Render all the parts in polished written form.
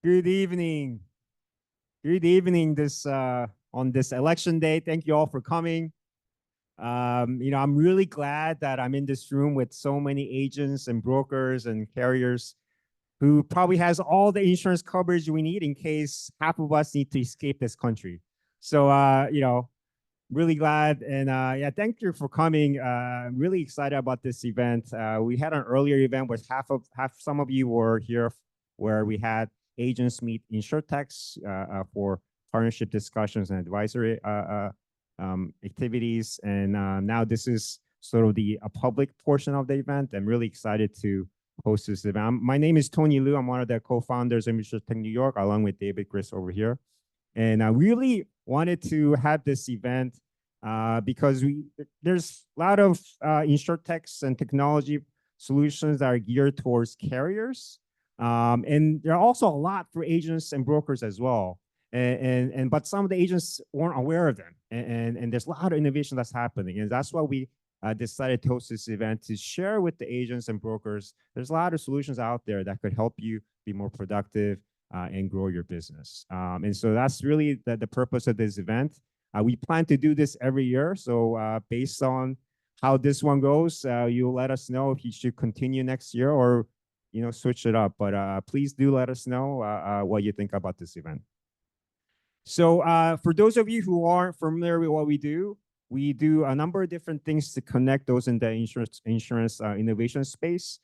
Good evening. Good evening this on this election day. Thank you all for coming. I'm really glad that I'm in this room with so many agents and brokers and carriers who probably has all the insurance coverage we need in case half of us need to escape this country. So, really glad. And yeah, thank you for coming. I'm really excited about this event. We had an earlier event where some of you were here where we had agents meet InsurTechs for partnership discussions and advisory activities. And now this is sort of a public portion of the event. I'm really excited to host this event. My name is Tony Liu. I'm one of the co-founders of InsurTech New York, along with David Gris over here. And I really wanted to have this event because there's a lot of InsurTechs and technology solutions that are geared towards carriers. And there are also a lot for agents and brokers as well. But some of the agents weren't aware of them. And there's a lot of innovation that's happening. And that's why we decided to host this event to share with the agents and brokers. There's a lot of solutions out there that could help you be more productive and grow your business. And so that's really the purpose of this event. We plan to do this every year. So based on how this one goes, you'll let us know if you should continue next year or switch it up. But please do let us know what you think about this event. So for those of you who aren't familiar with what we do a number of different things to connect those in the insurance innovation space.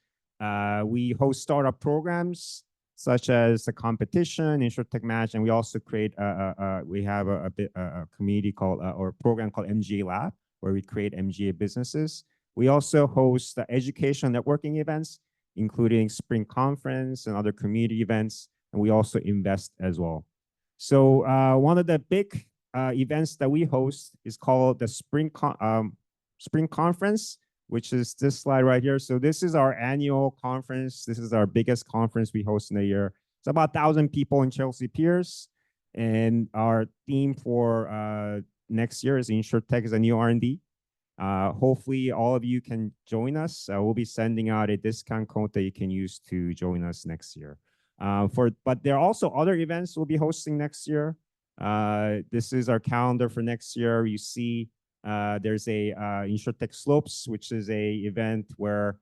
We host startup programs such as the competition, InsurTech Match, and we also create we have a community called or a program called MGA Lab, where we create MGA businesses. We also host education networking events, including Spring Conference and other community events, and we also invest as well. So one of the big events that we host is called the Spring Conference, which is this slide right here. So this is our annual conference. This is our biggest conference we host in a year. It's about 1,000 people in Chelsea Piers. And our theme for next year is InsurTech is a new R&D. Hopefully all of you can join us. We'll be sending out a discount code that you can use to join us next year. But there are also other events we'll be hosting next year. This is our calendar for next year. You see there's a InsurTech Slopes, which is a event where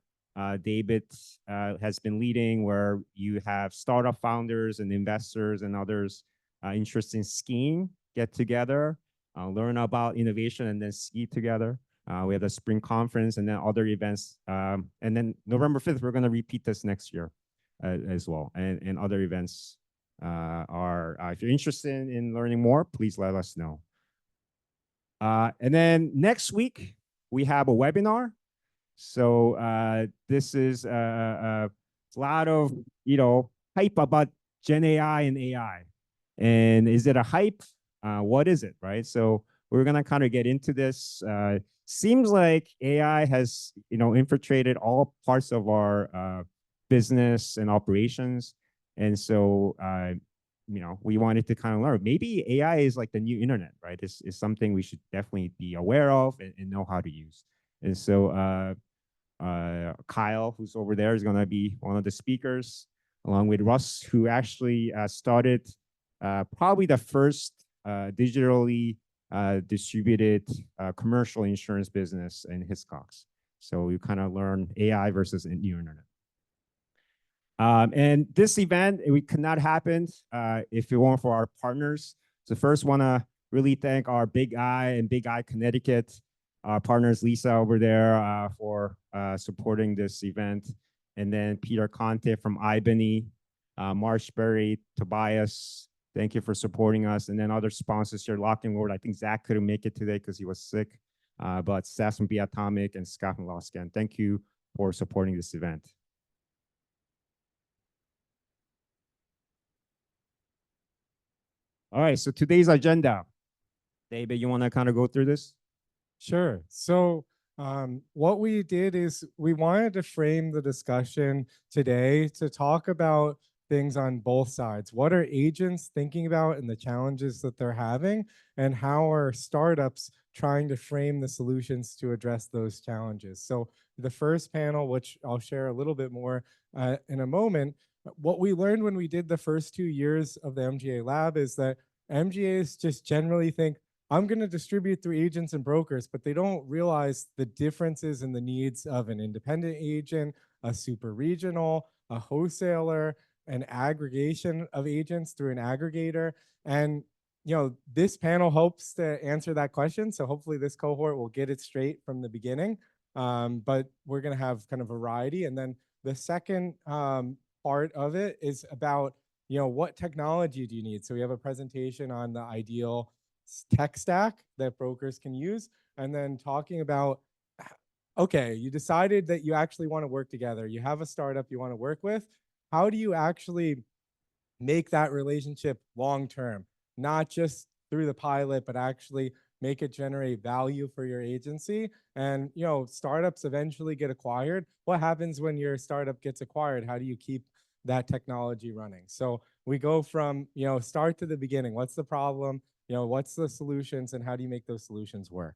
David has been leading, where you have startup founders and investors and others interested in skiing get together, learn about innovation, and then ski together. We have the Spring Conference and then other events. And then November 5th, we're going to repeat this next year as well. And other events are, if you're interested in learning more, please let us know. And then next week, we have a webinar. So this is a lot of, hype about Gen AI and AI. And is it a hype? What is it, right? So we're going to kind of get into this. Seems like AI has, infiltrated all parts of our business and operations. And so, we wanted to kind of learn. Maybe AI is like the new internet, right? It's something we should definitely be aware of and know how to use. And so Kyle, who's over there, is going to be one of the speakers, along with Russ, who actually started probably the first digitally distributed commercial insurance business in Hiscox. So you kind of learn AI versus the new internet. And this event, it could not happen if it weren't for our partners. So first, want to really thank our Big I and Big I Connecticut, our partners, Lisa over there, for supporting this event. And then Peter Conte from iBany, Marshberry, Tobias, thank you for supporting us. And then other sponsors here, Lock and Ward. I think Zach couldn't make it today because he was sick. But Seth from Atomic and Scott from Loscan, thank you for supporting this event. All right, so today's agenda. David, you want to kind of go through this? Sure. So what we did is we wanted to frame the discussion today to talk about things on both sides. What are agents thinking about and the challenges that they're having, and how are startups trying to frame the solutions to address those challenges? So the first panel, which I'll share a little bit more in a moment, What we learned when we did the first 2 years of the MGA lab is that MGAs just generally think, I'm going to distribute through agents and brokers, but they don't realize the differences in the needs of an independent agent, a super regional, a wholesaler, an aggregation of agents through an aggregator. And this panel hopes to answer that question. So hopefully this cohort will get it straight from the beginning. But we're going to have kind of variety. And then the second part of it is about, what technology do you need? So we have a presentation on the ideal tech stack that brokers can use, and then talking about, okay, you decided that you actually want to work together. You have a startup you want to work with. How do you actually make that relationship long term, not just through the pilot, but actually make it generate value for your agency? And startups eventually get acquired. What happens when your startup gets acquired? How do you keep that technology running? So we go from start to the beginning. What's the problem? What's the solutions, and how do you make those solutions work?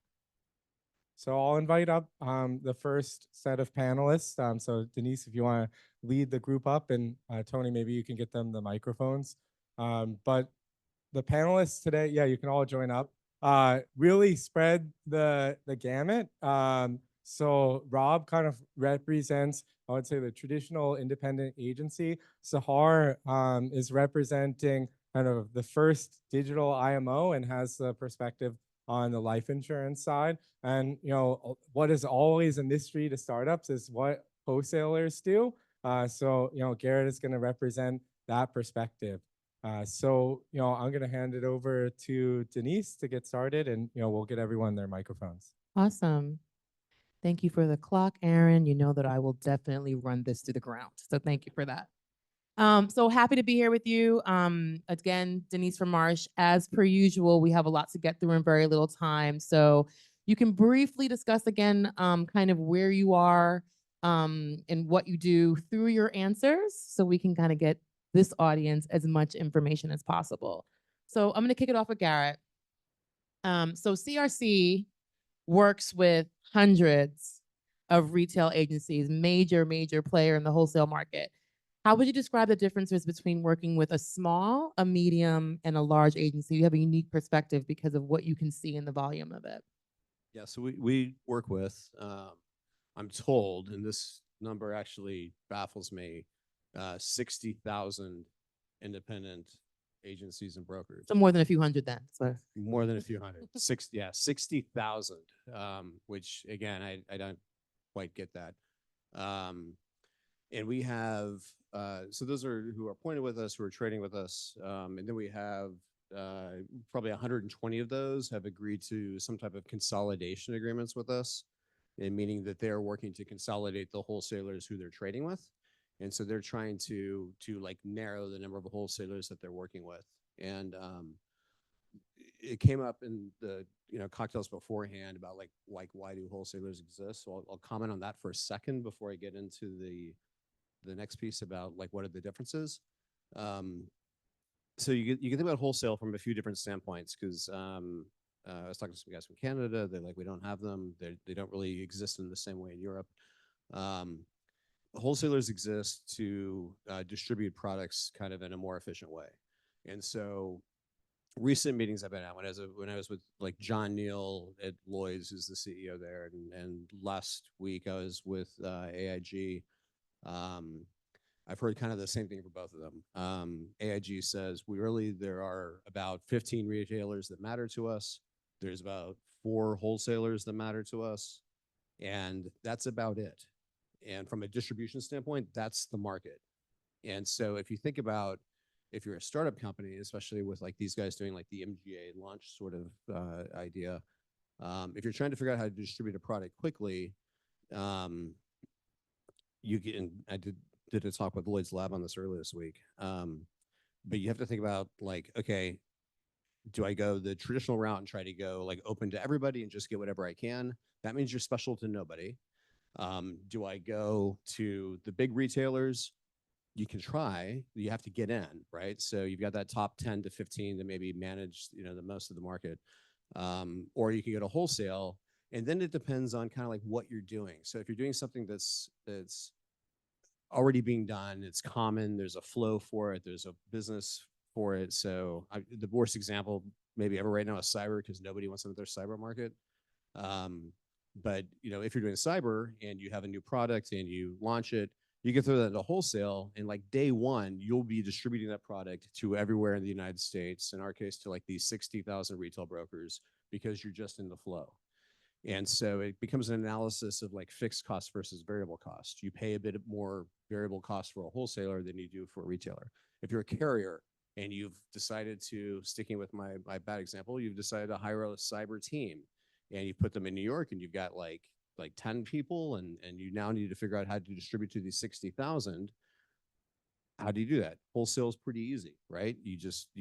So I'll invite up the first set of panelists. So Denise, if you want to lead the group up, and Tony, maybe you can get them the microphones. But the panelists today, yeah, you can all join up. Really spread the gamut. So Rob kind of represents, I would say, the traditional independent agency. Sahar is representing kind of the first digital IMO and has the perspective on the life insurance side. And what is always a mystery to startups is what wholesalers do. So Garrett is going to represent that perspective. So I'm going to hand it over to Denise to get started, and we'll get everyone their microphones. Awesome. Thank you for the clock, Aaron. You know that I will definitely run this to the ground. So thank you for that. So happy to be here with you. Again, Denise from Marsh. As per usual, we have a lot to get through in very little time. So you can briefly discuss again kind of where you are and what you do through your answers, so we can kind of get this audience as much information as possible. So I'm going to kick it off with Garrett. So CRC works with hundreds of retail agencies, major player in the wholesale market. How would you describe the differences between working with a small, a medium, and a large agency? You have a unique perspective because of what you can see in the volume of it. Yeah, so we work with, I'm told, and this number actually baffles me, 60,000 independent agencies and brokers. So more than a few hundred then. So. More than a few hundred. 60,000, which again, I don't quite get that. And we have, so those are who are appointed with us, who are trading with us. And then we have probably 120 of those have agreed to some type of consolidation agreements with us, and meaning that they're working to consolidate the wholesalers who they're trading with. And so they're trying to like narrow the number of wholesalers that they're working with. And it came up in the cocktails beforehand about like why do wholesalers exist? So I'll comment on that for a second before I get into the next piece about like what are the differences. So you can think about wholesale from a few different standpoints, because I was talking to some guys from Canada. They're like, we don't have them. They don't really exist in the same way in Europe. Wholesalers exist to distribute products kind of in a more efficient way. And so recent meetings I've been at, when I was with like John Neal at Lloyd's, who's the CEO there, and last week I was with AIG. I've heard kind of the same thing for both of them. AIG says there are about 15 retailers that matter to us. There's about 4 wholesalers that matter to us, and that's about it. And from a distribution standpoint, that's the market. And so if you think about, if you're a startup company, especially with like these guys doing like the MGA launch sort of idea, if you're trying to figure out how to distribute a product quickly, you can, I did a talk with Lloyd's Lab on this earlier this week. But you have to think about like, okay, do I go the traditional route and try to go like open to everybody and just get whatever I can? That means you're special to nobody. Do I go to the big retailers? You can try, you have to get in, right? So you've got that top 10 to 15 that maybe manage, the most of the market. Or you can go to wholesale, and then it depends on kind of like what you're doing. So if you're doing something that's already being done. It's common. There's a flow for it. There's a business for it. So the worst example maybe ever right now is cyber, because nobody wants another cyber market. But if you're doing cyber and you have a new product and you launch it, you can throw that into wholesale, and like day one, you'll be distributing that product to everywhere in the United States. In our case, to like these 60,000 retail brokers, because you're just in the flow. And so it becomes an analysis of like fixed cost versus variable cost. You pay a bit more variable cost for a wholesaler than you do for a retailer. If you're a carrier and you've decided to, sticking with my bad example, you've decided to hire a cyber team, and you put them in New York, and you've got like 10 people, and you now need to figure out how to distribute to these 60,000. How do you do that? Wholesale is pretty easy, right? You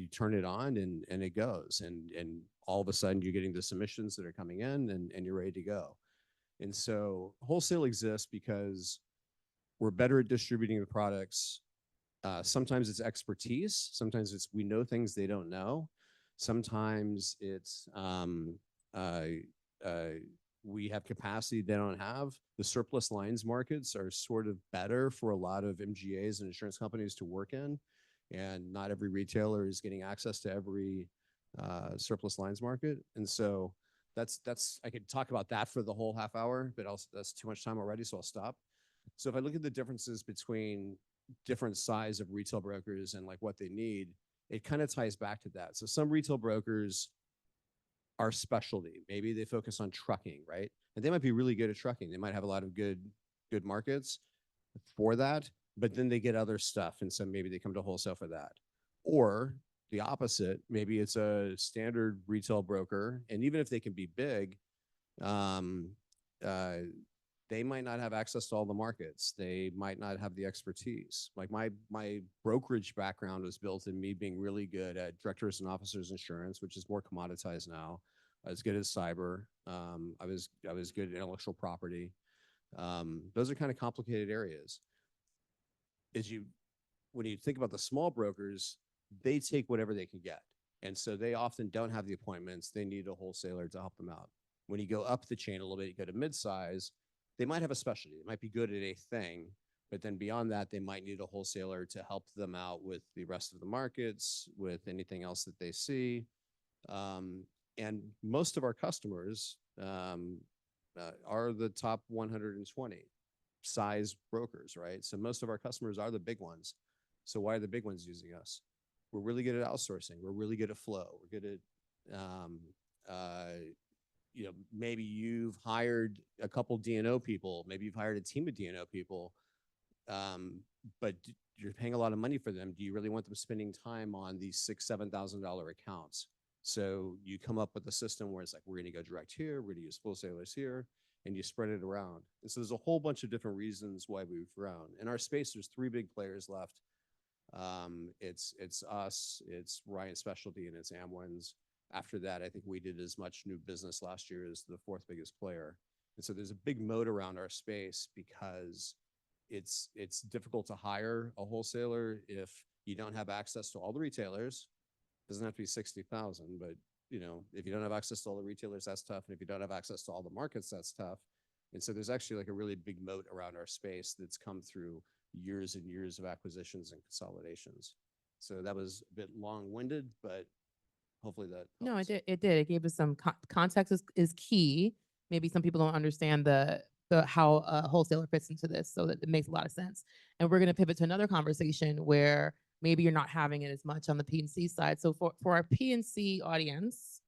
turn it on and it goes, and all of a sudden you're getting the submissions that are coming in, and you're ready to go. And so wholesale exists because we're better at distributing the products. Sometimes it's expertise. Sometimes it's we know things they don't know. Sometimes it's we have capacity they don't have. The surplus lines markets are sort of better for a lot of MGAs and insurance companies to work in, and not every retailer is getting access to every surplus lines market. And so that's I could talk about that for the whole half hour, but also that's too much time already, so I'll stop. So if I look at the differences between different size of retail brokers and like what they need, it kind of ties back to that. So some retail brokers are specialty. Maybe they focus on trucking, right? And they might be really good at trucking. They might have a lot of good markets for that, but then they get other stuff, and so maybe they come to wholesale for that. Or the opposite, maybe it's a standard retail broker, and even if they can be big, they might not have access to all the markets. They might not have the expertise. Like my brokerage background was built in me being really good at directors and officers insurance, which is more commoditized now. I was good at cyber. I was good at intellectual property. Those are kind of complicated areas. When you think about the small brokers, they take whatever they can get. And so they often don't have the appointments. They need a wholesaler to help them out. When you go up the chain a little bit, you go to mid-size, they might have a specialty. They might be good at a thing, but then beyond that, they might need a wholesaler to help them out with the rest of the markets, with anything else that they see. And most of our customers are the top 120 size brokers, right? So most of our customers are the big ones. So why are the big ones using us? We're really good at outsourcing. We're really good at flow. We're good at maybe you've hired a couple D&O people, maybe you've hired a team of D&O people, but you're paying a lot of money for them. Do you really want them spending time on these $6,000, $7,000 accounts? So you come up with a system where it's like, we're going to go direct here, we're going to use wholesalers here, and you spread it around. And so there's a whole bunch of different reasons why we've grown. In our space, there's 3 big players left. It's us, it's Ryan Specialty, and it's Amwins. After that, I think we did as much new business last year as the 4th biggest player. And so there's a big moat around our space because it's difficult to hire a wholesaler if you don't have access to all the retailers. It doesn't have to be 60,000, but if you don't have access to all the retailers, that's tough. And if you don't have access to all the markets, that's tough. And so there's actually like a really big moat around our space that's come through years and years of acquisitions and consolidations. So that was a bit long-winded, but hopefully that helps. No, it did. It gave us some context is key. Maybe some people don't understand the how a wholesaler fits into this, so that it makes a lot of sense. And we're going to pivot to another conversation where maybe you're not having it as much on the P&C side. So for our P&C audience,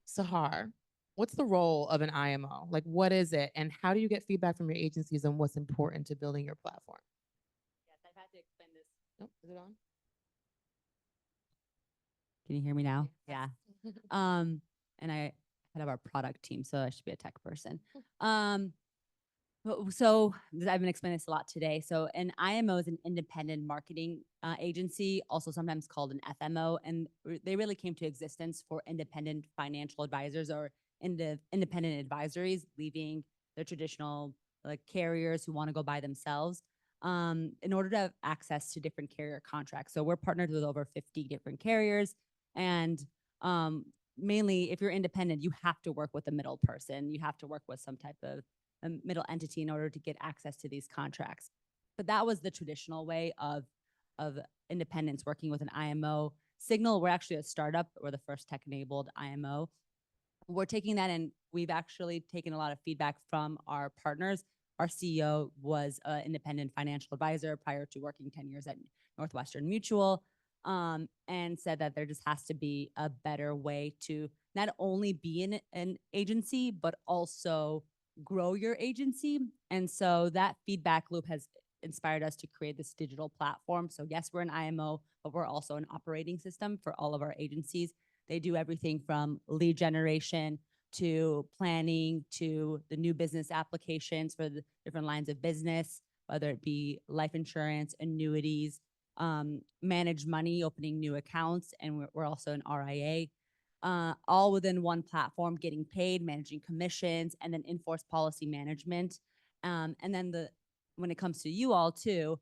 Sahar, what's the role of an IMO? Like, what is it, and how do you get feedback from your agencies on what's important to building your platform? Yes, I've had to explain this. Oh, is it on? Can you hear me now? Yeah. And I head of our product team, so I should be a tech person. So I've been explaining this a lot today. So an IMO is an independent marketing agency, also sometimes called an FMO, and they really came to existence for independent financial advisors or independent advisories, leaving the traditional like carriers who want to go by themselves in order to have access to different carrier contracts. So we're partnered with over 50 different carriers, and mainly if you're independent, you have to work with a middle person. You have to work with some type of a middle entity in order to get access to these contracts. But that was the traditional way of independents working with an IMO. Signal, we're actually a startup. We're the first tech-enabled IMO. We're taking that, and we've actually taken a lot of feedback from our partners. Our CEO was an independent financial advisor prior to working 10 years at Northwestern Mutual, and said that there just has to be a better way to not only be in an agency, but also grow your agency. And so that feedback loop has inspired us to create this digital platform. So yes, we're an IMO, but we're also an operating system for all of our agencies. They do everything from lead generation to planning to the new business applications for the different lines of business, whether it be life insurance, annuities, manage money, opening new accounts, and we're also an RIA. All within one platform, getting paid, managing commissions, and then in-force policy management. And then when it comes to you all too,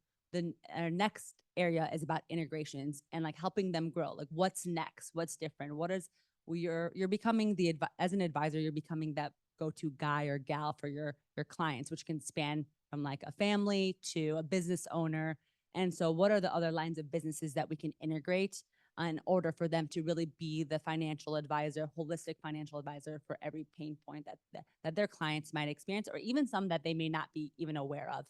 our next area is about integrations and like helping them grow. Like what's next? What's different? You're becoming as an advisor, you're becoming that go-to guy or gal for your clients, which can span from like a family to a business owner. And so what are the other lines of businesses that we can integrate in order for them to really be the financial advisor, holistic financial advisor for every pain point that their clients might experience, or even some that they may not be even aware of.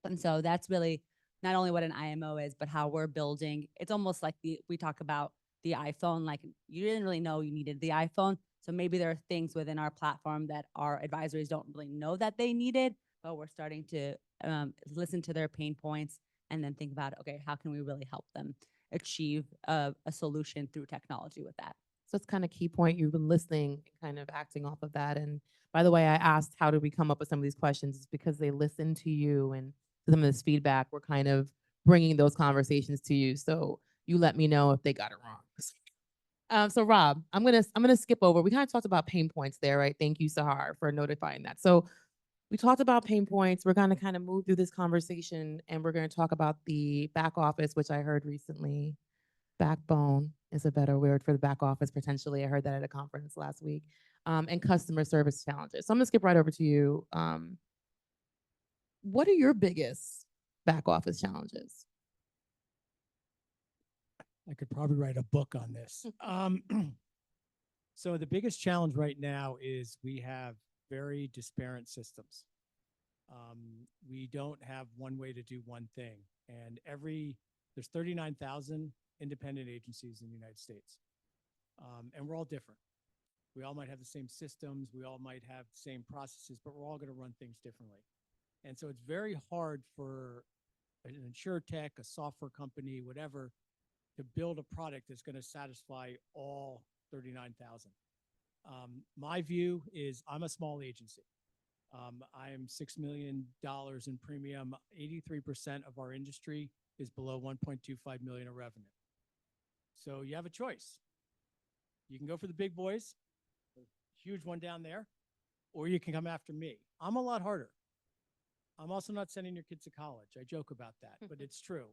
And so that's really not only what an IMO is, but how we're building. It's almost like we talk about the iPhone, like you didn't really know you needed the iPhone. So maybe there are things within our platform that our advisories don't really know that they needed, but we're starting to listen to their pain points and then think about, okay, how can we really help them achieve a solution through technology with that? So it's kind of key point. You've been listening, kind of acting off of that. And by the way, I asked how did we come up with some of these questions? It's because they listen to you and some of this feedback. We're kind of bringing those conversations to you. So you let me know if they got it wrong. So Rob, I'm gonna skip over. We kind of talked about pain points there, right? Thank you, Sahar, for notifying that. So we talked about pain points. We're gonna kind of move through this conversation, and we're gonna talk about the back office, which I heard recently. Backbone is a better word for the back office, potentially. I heard that at a conference last week. And customer service challenges. So I'm gonna skip right over to you. What are your biggest back office challenges? I could probably write a book on this. So the biggest challenge right now is we have very disparate systems. We don't have one way to do one thing. And there's 39,000 independent agencies in the United States. And we're all different. We all might have the same systems. We all might have the same processes, but we're all going to run things differently. And so it's very hard for an InsurTech, a software company, whatever, to build a product that's going to satisfy all 39,000. My view is I'm a small agency. I am $6 million in premium. 83% of our industry is below 1.25 million of revenue. So you have a choice. You can go for the big boys, the huge one down there, or you can come after me. I'm a lot harder. I'm also not sending your kids to college. I joke about that, but it's true.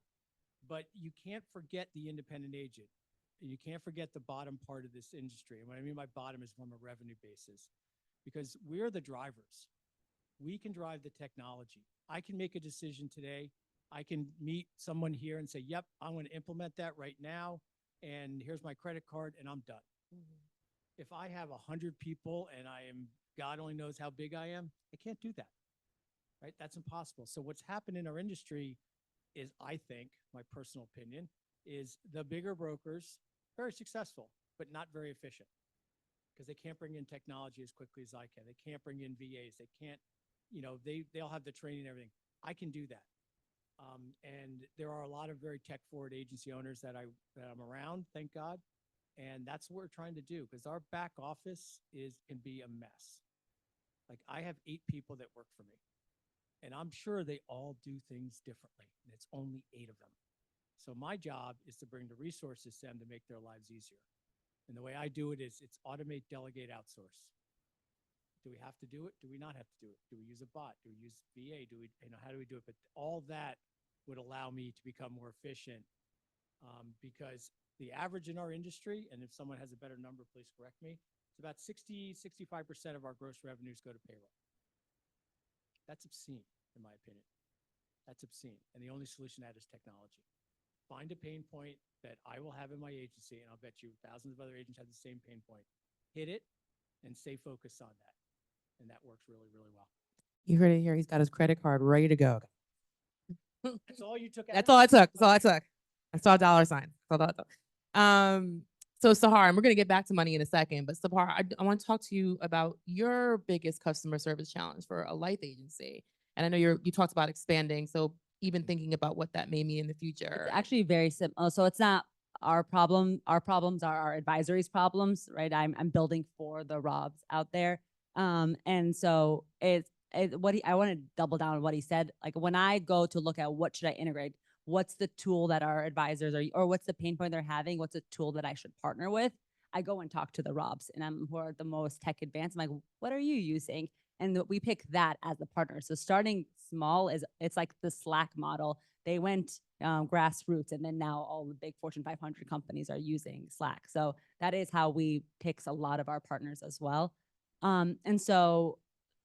But you can't forget the independent agent. You can't forget the bottom part of this industry. And what I mean by bottom is from a revenue basis, because we're the drivers. We can drive the technology. I can make a decision today. I can meet someone here and say, yep, I'm going to implement that right now. And here's my credit card and I'm done. Mm-hmm. If I have 100 people and God only knows how big I am, I can't do that, right? That's impossible. So what's happened in our industry is, I think, my personal opinion, is the bigger brokers, very successful, but not very efficient because they can't bring in technology as quickly as I can. They can't bring in VAs. They can't, they'll have the training and everything. I can do that. And there are a lot of very tech-forward agency owners that I'm around, thank God. And that's what we're trying to do, because our back office can be a mess. Like, I have 8 people that work for me, and I'm sure they all do things differently, and it's only 8 of them. So my job is to bring the resources to them to make their lives easier. And the way I do it is it's automate, delegate, outsource. Do we have to do it? Do we not have to do it? Do we use a bot? Do we use VA? How do we do it? But all that would allow me to become more efficient, because the average in our industry, and if someone has a better number, please correct me, it's about 65% of our gross revenues go to payroll. That's obscene, in my opinion. That's obscene. And the only solution to that is technology. Find a pain point that I will have in my agency, and I'll bet you thousands of other agents have the same pain point. Hit it and stay focused on that. And that works really, really well. You heard it here. He's got his credit card ready to go. That's all you took out? That's all I took. That's all I took. I saw a dollar sign. That's all I took. So Sahar, and we're gonna get back to money in a second, but Sahar, I want to talk to you about your biggest customer service challenge for a life agency. And I know you talked about expanding, so even thinking about what that may mean in the future. It's actually very simple. So it's not our problem. Our problems are our advisory's problems, right? I'm building for the Robs out there. And so I want to double down on what he said. Like when I go to look at what should I integrate, what's the tool that our advisors are, or what's the pain point they're having, what's a tool that I should partner with, I go and talk to the Robs and who are the most tech advanced. I'm like, what are you using? And we pick that as a partner. So starting small it's like the Slack model. They went grassroots, and then now all the big Fortune 500 companies are using Slack. So that is how we pick a lot of our partners as well. And so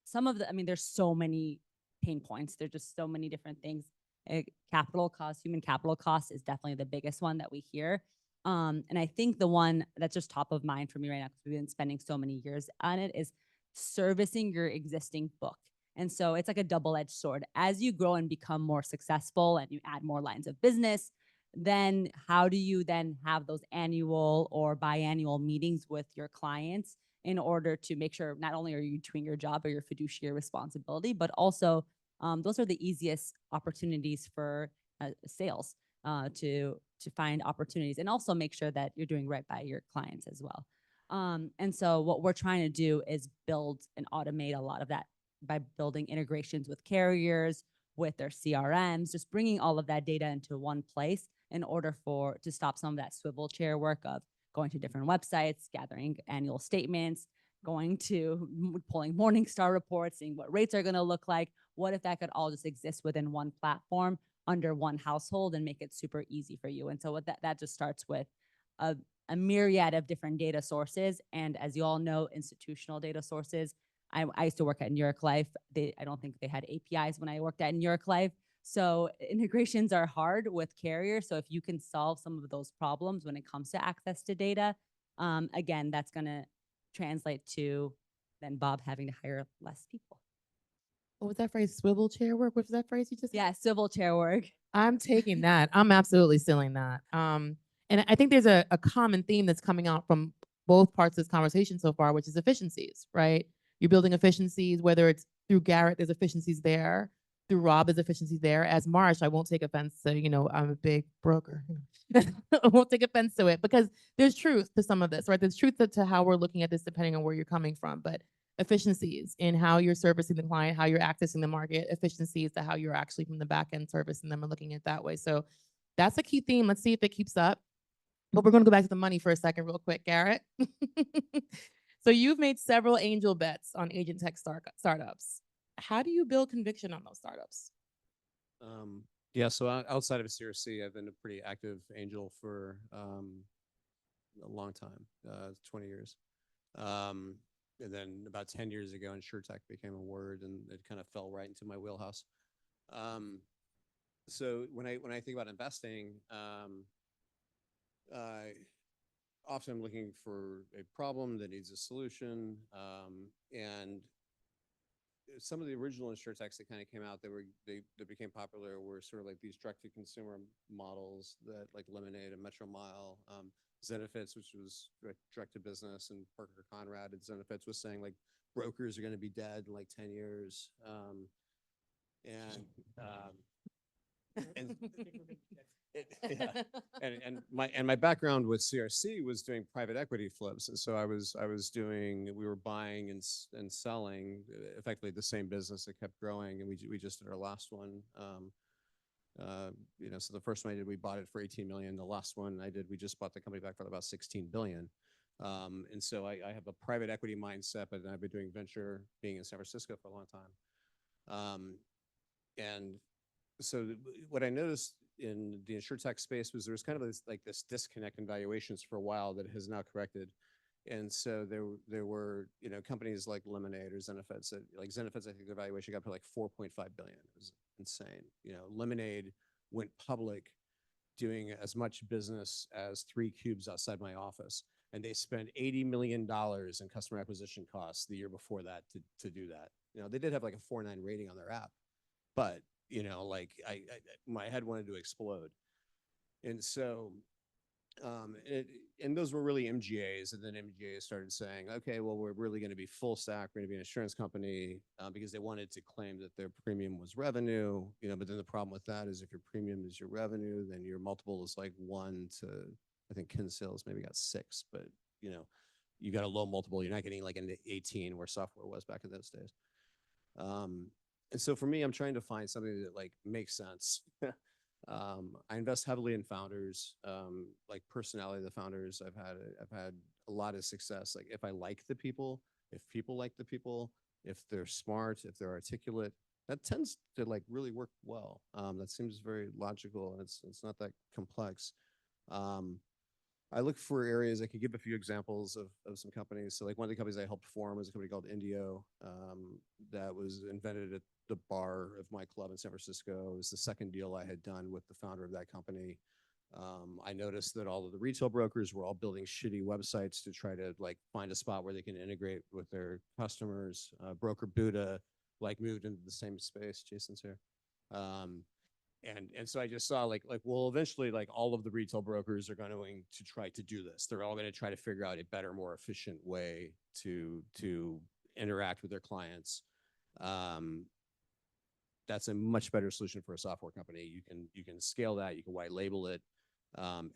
some of the, I mean, there's so many pain points. There's just so many different things. Capital costs, human capital costs is definitely the biggest one that we hear. And I think the one that's just top of mind for me right now, because we've been spending so many years on it, is servicing your existing book. And so it's like a double-edged sword. As you grow and become more successful and you add more lines of business, then how do you then have those annual or biannual meetings with your clients in order to make sure not only are you doing your job or your fiduciary responsibility, but also those are the easiest opportunities for sales to find opportunities, and also make sure that you're doing right by your clients as well. And so what we're trying to do is build and automate a lot of that by building integrations with carriers, with their CRMs, just bringing all of that data into one place in order to stop some of that swivel chair work of going to different websites, gathering annual statements, pulling Morningstar reports, seeing what rates are going to look like. What if that could all just exist within one platform under one household and make it super easy for you? And so what that just starts with a myriad of different data sources. And as you all know, institutional data sources. I used to work at New York Life. I don't think they had APIs when I worked at New York Life. So integrations are hard with carriers. So if you can solve some of those problems when it comes to access to data, again, that's going to translate to then Bob having to hire less people. What was that phrase? Swivel chair work? What was that phrase you just said? Yeah, swivel chair work. I'm taking that. I'm absolutely stealing that. And I think there's a common theme that's coming out from both parts of this conversation so far, which is efficiencies, right? You're building efficiencies, whether it's through Garrett, there's efficiencies there. Through Rob, there's efficiencies there. As Marsh, I won't take offense to, I'm a big broker. I won't take offense to it because there's truth to some of this, right? There's truth to how we're looking at this depending on where you're coming from. But efficiencies in how you're servicing the client, how you're accessing the market, efficiencies to how you're actually from the back end servicing them and looking at it that way. So that's a key theme. Let's see if it keeps up. But we're going to go back to the money for a second real quick, Garrett. So you've made several angel bets on agent tech startups. How do you build conviction on those startups? Yeah, so outside of CRC, I've been a pretty active angel for a long time, 20 years. And then about 10 years ago, InsurTech became a word, and it kind of fell right into my wheelhouse. So when I think about investing, often I'm looking for a problem that needs a solution, and some of the original InsurTechs that kind of came out that became popular were sort of like these direct-to-consumer models that like Lemonade and Metro Mile, Zenefits, which was direct-to-business, and Parker Conrad at Zenefits was saying like brokers are going to be dead in like 10 years. And my background with CRC was doing private equity flips, and so we were buying and selling effectively the same business that kept growing, and we just did our last one. So the first one I did, we bought it for 18 million. The last one I did, we just bought the company back for about 16 billion. And so I have a private equity mindset, but I've been doing venture, being in San Francisco for a long time. And so what I noticed in the InsurTech space was there was kind of this disconnect in valuations for a while that has now corrected. And so there were companies like Lemonade or Zenefits. Like Zenefits, I think their valuation got to like 4.5 billion. It was insane. You know, Lemonade went public doing as much business as 3Cubes outside my office. And they spent $80 million in customer acquisition costs the year before that to do that. You know, they did have like a 4.9 rating on their app, but you know, like my head wanted to explode. And so, and those were really MGAs. And then MGAs started saying, okay, well, we're really going to be full stack. We're going to be an insurance company, because they wanted to claim that their premium was revenue, you know, but then the problem with that is if your premium is your revenue, then your multiple is like 1 to, I think Kinsale's maybe got 6, but you know, you got a low multiple. You're not getting like an 18 where software was back in those days. And so for me, I'm trying to find something that like makes sense. I invest heavily in founders, like personality of the founders. I've had a lot of success. Like if I like the people, if people like the people, if they're smart, if they're articulate, that tends to like really work well. That seems very logical, and it's not that complex. I look for areas. I could give a few examples of some companies. So like one of the companies I helped form was a company called Indio, that was invented at the bar of my club in San Francisco. It was the second deal I had done with the founder of that company. I noticed that all of the retail brokers were all building shitty websites to try to like find a spot where they can integrate with their customers. Broker Buddha like moved into the same space. Jason's here. And so I just saw like, well, eventually like all of the retail brokers are going to try to do this. They're all going to try to figure out a better, more efficient way to interact with their clients. That's a much better solution for a software company. You can scale that, you can white label it.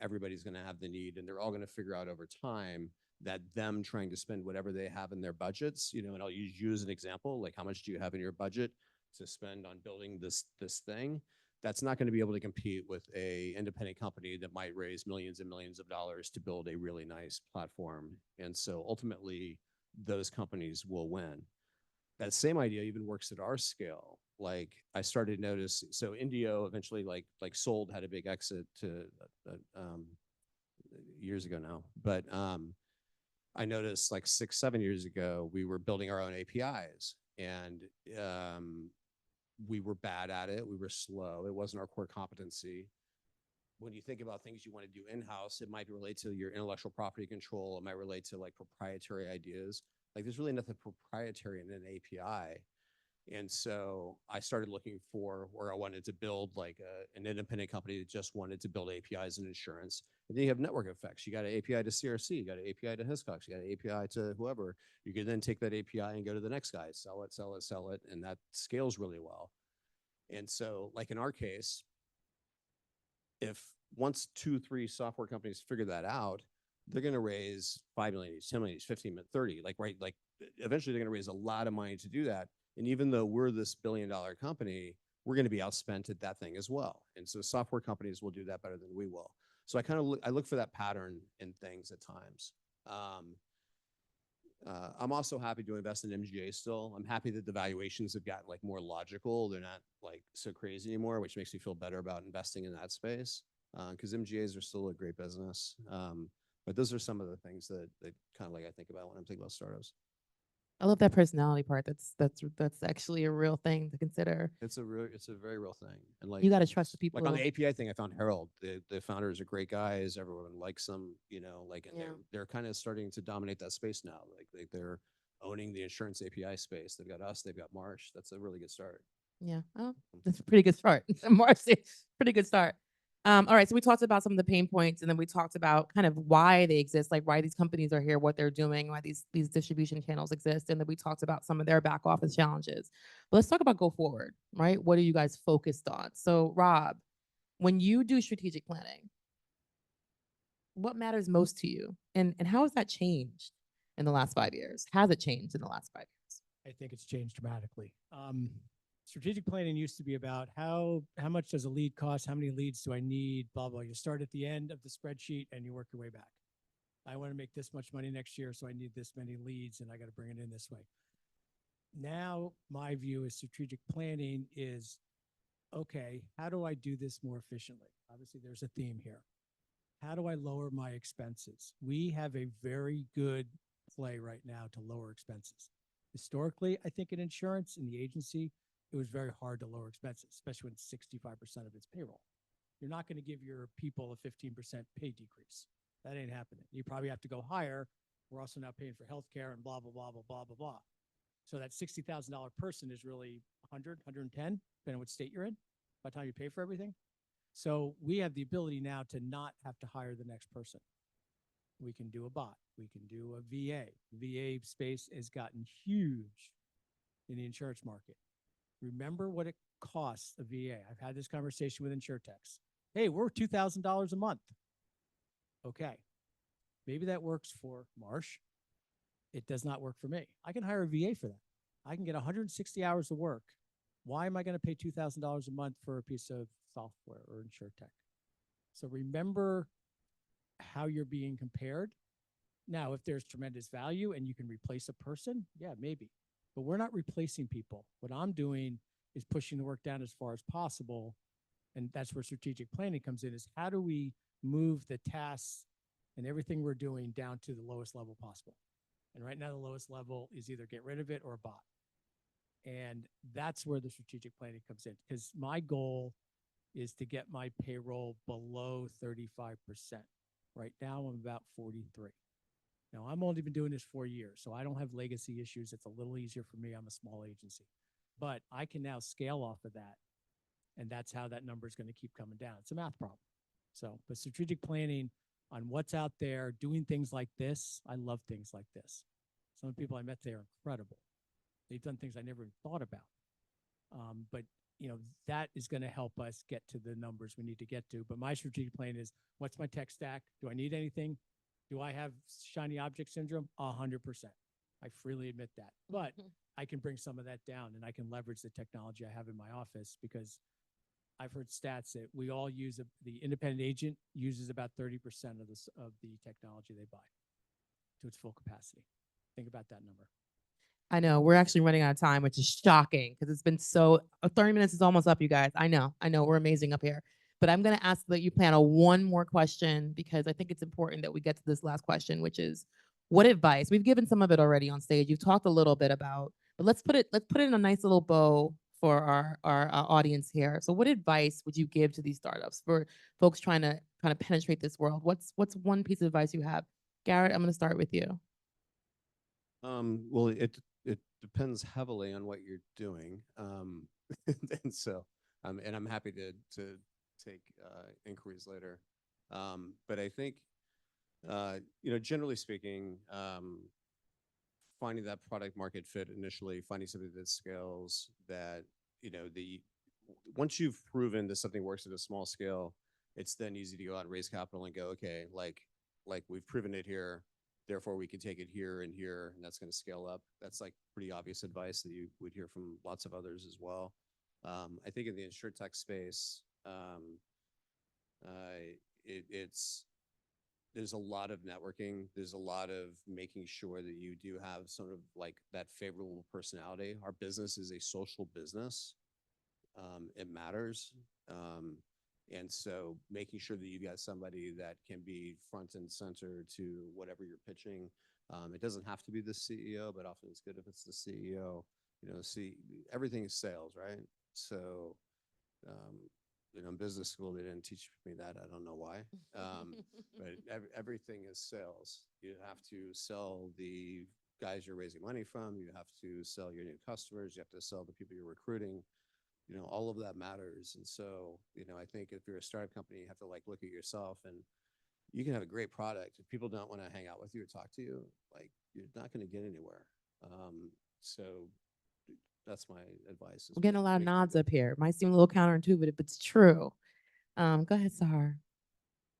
Everybody's going to have the need, and they're all going to figure out over time that them trying to spend whatever they have in their budgets, you know, and I'll use you as an example, like how much do you have in your budget to spend on building this thing? That's not going to be able to compete with a independent company that might raise millions and millions of dollars to build a really nice platform. And so ultimately, those companies will win. That same idea even works at our scale. Like I started to notice, so Indio eventually like sold, had a big exit to years ago now. But I noticed like 6-7 years ago, we were building our own APIs, and we were bad at it. We were slow. It wasn't our core competency. When you think about things you want to do in-house, it might relate to your intellectual property control. It might relate to like proprietary ideas. Like there's really nothing proprietary in an API. And so I started looking for where I wanted to build like an independent company that just wanted to build APIs in insurance. And then you have network effects. You got an API to CRC, you got an API to Hiscox, you got an API to whoever. You can then take that API and go to the next guy, sell it, and that scales really well. And so like in our case, if once 2-3 software companies figure that out, they're going to raise 5 million, 10 million, 15 million, 30, like, right. Like eventually they're going to raise a lot of money to do that. And even though we're this billion-dollar company, we're going to be outspent at that thing as well. And so software companies will do that better than we will. So I kind of I look for that pattern in things at times. I'm also happy to invest in MGA still. I'm happy that the valuations have gotten like more logical. They're not like so crazy anymore, which makes me feel better about investing in that space, because MGAs are still a great business. But those are some of the things that kind of like I think about when I'm thinking about startups. I love that personality part. That's actually a real thing to consider. It's a very real thing. And like You got to trust the people. Like on the API thing, I found Harold. The founders are great guys. Everyone likes them, you know, like, and they're kind of starting to dominate that space now. Like they're owning the insurance API space. They've got us, they've got Marsh. That's a really good start. Yeah. Oh, that's a pretty good start. Marsh, pretty good start. All right, so we talked about some of the pain points, and then we talked about kind of why they exist, like why these companies are here, what they're doing, why these distribution channels exist, and then we talked about some of their back office challenges. But let's talk about go forward, right? What are you guys focused on? So Rob, when you do strategic planning, what matters most to you, and how has that changed in the last 5 years? Has it changed in the last 5 years? I think it's changed dramatically. Strategic planning used to be about how much does a lead cost? How many leads do I need? Blah, blah. You start at the end of the spreadsheet and you work your way back. I want to make this much money next year, so I need this many leads and I got to bring it in this way. Now, my view is strategic planning is, okay, how do I do this more efficiently? Obviously, there's a theme here. How do I lower my expenses? We have a very good play right now to lower expenses. Historically, I think in insurance, in the agency, it was very hard to lower expenses, especially when 65% of it's payroll. You're not going to give your people a 15% pay decrease. That ain't happening. You probably have to go higher. We're also now paying for healthcare and blah, blah, blah, blah, blah, blah, blah. So that $60,000 person is really 100, 110, depending on what state you're in by the time you pay for everything. So we have the ability now to not have to hire the next person. We can do a bot. We can do a VA. VA space has gotten huge in the insurance market. Remember what it costs a VA. I've had this conversation with InsurTechs. Hey, we're $2,000 a month. Okay. Maybe that works for Marsh. It does not work for me. I can hire a VA for that. I can get 160 hours of work. Why am I going to pay $2,000 a month for a piece of software or InsurTech? So remember how you're being compared. Now, if there's tremendous value and you can replace a person, yeah, maybe. But we're not replacing people. What I'm doing is pushing the work down as far as possible. And that's where strategic planning comes in, is how do we move the tasks and everything we're doing down to the lowest level possible? And right now, the lowest level is either get rid of it or a bot. And that's where the strategic planning comes in, because my goal is to get my payroll below 35%. Right now, I'm about 43. Now, I'm only been doing this 4 years, so I don't have legacy issues. It's a little easier for me. I'm a small agency. But I can now scale off of that, and that's how that number is going to keep coming down. It's a math problem. So, but strategic planning on what's out there, doing things like this, I love things like this. Some of the people I met there are incredible. They've done things I never even thought about. But you know, that is going to help us get to the numbers we need to get to. But my strategic plan is, what's my tech stack? Do I need anything? Do I have shiny object syndrome? 100%. I freely admit that. But I can bring some of that down, and I can leverage the technology I have in my office, because I've heard stats that we all use the independent agent uses about 30% of the technology they buy to its full capacity. Think about that number. I know we're actually running out of time, which is shocking because it's been so 30 minutes is almost up, you guys. I know we're amazing up here, but I'm going to ask that you plan on one more question, because I think it's important that we get to this last question, which is, what advice? We've given some of it already on stage. You've talked a little bit about, but let's put it in a nice little bow for our audience here. So what advice would you give to these startups, for folks trying to kind of penetrate this world? What's one piece of advice you have? Garrett, I'm going to start with you. Well, it depends heavily on what you're doing. And so, and I'm happy to take inquiries later. But I think, you know, generally speaking, finding that product market fit initially, finding something that scales, that, you know, once you've proven that something works at a small scale, it's then easy to go out and raise capital and go, okay, like we've proven it here, therefore we can take it here, and that's going to scale up. That's like pretty obvious advice that you would hear from lots of others as well. I think in the InsurTech space, there's a lot of networking. There's a lot of making sure that you do have sort of like that favorable personality. Our business is a social business. It matters. And so making sure that you got somebody that can be front and center to whatever you're pitching. It doesn't have to be the CEO, but often it's good if it's the CEO. You know, everything is sales, right? So, you know, in business school, they didn't teach me that. I don't know why. But everything is sales. You have to sell the guys you're raising money from. You have to sell your new customers. You have to sell the people you're recruiting. You know, all of that matters. And so, you know, I think if you're a startup company, you have to like look at yourself, and you can have a great product. If people don't want to hang out with you or talk to you, like, you're not going to get anywhere. So that's my advice. We're getting a lot of nods up here. Might seem a little counterintuitive, but it's true. Go ahead, Sahar.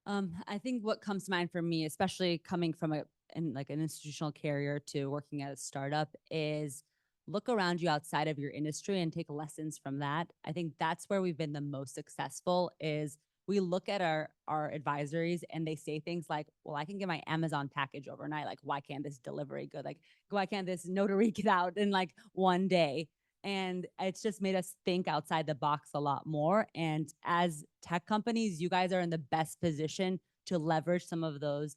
I think what comes to mind for me, especially coming from an institutional carrier to working at a startup, is look around you outside of your industry and take lessons from that. I think that's where we've been the most successful, is we look at our advisories and they say things like, well, I can get my Amazon package overnight. Like, why can't this delivery go? Like, why can't this notary get out in like one day? And it's just made us think outside the box a lot more. And as tech companies, you guys are in the best position to leverage some of those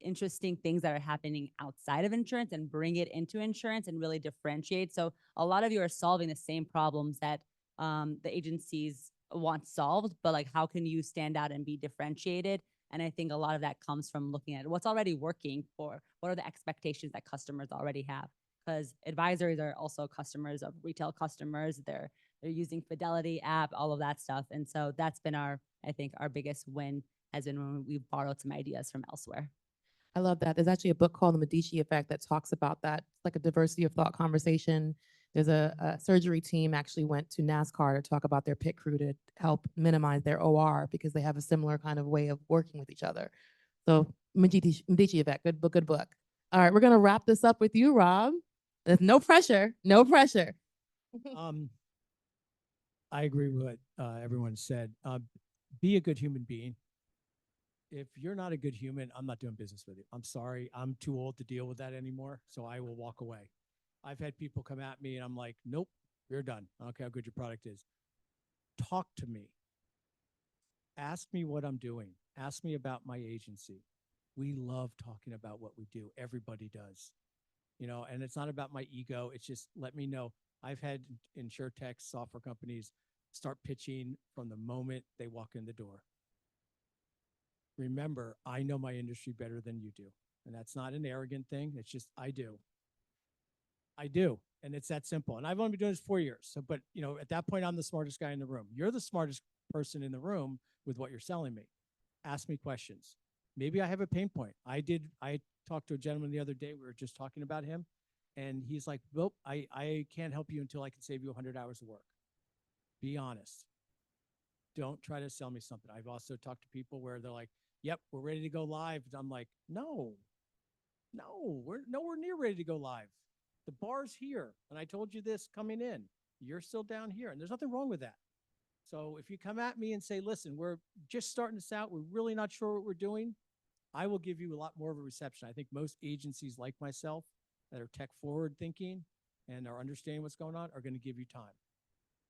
interesting things that are happening outside of insurance and bring it into insurance and really differentiate. So a lot of you are solving the same problems that the agencies want solved, but like how can you stand out and be differentiated? And I think a lot of that comes from looking at what's already working for what are the expectations that customers already have. Because advisors are also customers of retail customers. They're using Fidelity app, all of that stuff. And so that's been I think our biggest win has been when we borrowed some ideas from elsewhere. I love that. There's actually a book called The Medici Effect that talks about that. It's like a diversity of thought conversation. There's a surgery team actually went to NASCAR to talk about their pit crew to help minimize their OR because they have a similar kind of way of working with each other. So Medici Effect, good book. All right, we're gonna wrap this up with you, Rob. There's no pressure, no pressure. I agree with what everyone said. Be a good human being. If you're not a good human, I'm not doing business with you. I'm sorry. I'm too old to deal with that anymore. So I will walk away. I've had people come at me and I'm like, nope, you're done. I don't care how good your product is. Talk to me. Ask me what I'm doing. Ask me about my agency. We love talking about what we do. Everybody does. You know, and it's not about my ego. It's just let me know. I've had InsurTech software companies start pitching from the moment they walk in the door. Remember, I know my industry better than you do. And that's not an arrogant thing. It's just, I do. I do. And it's that simple. And I've only been doing this 4 years. So, but you know, at that point, I'm the smartest guy in the room. You're the smartest person in the room with what you're selling me. Ask me questions. Maybe I have a pain point. I talked to a gentleman the other day. We were just talking about him. And he's like, well, I can't help you until I can save you 100 hours of work. Be honest. Don't try to sell me something. I've also talked to people where they're like, yep, we're ready to go live. And I'm like, no, we're nowhere near ready to go live. The bar's here. And I told you this coming in. You're still down here. And there's nothing wrong with that. So if you come at me and say, listen, we're just starting this out. We're really not sure what we're doing. I will give you a lot more of a reception. I think most agencies like myself that are tech forward thinking and are understanding what's going on are going to give you time.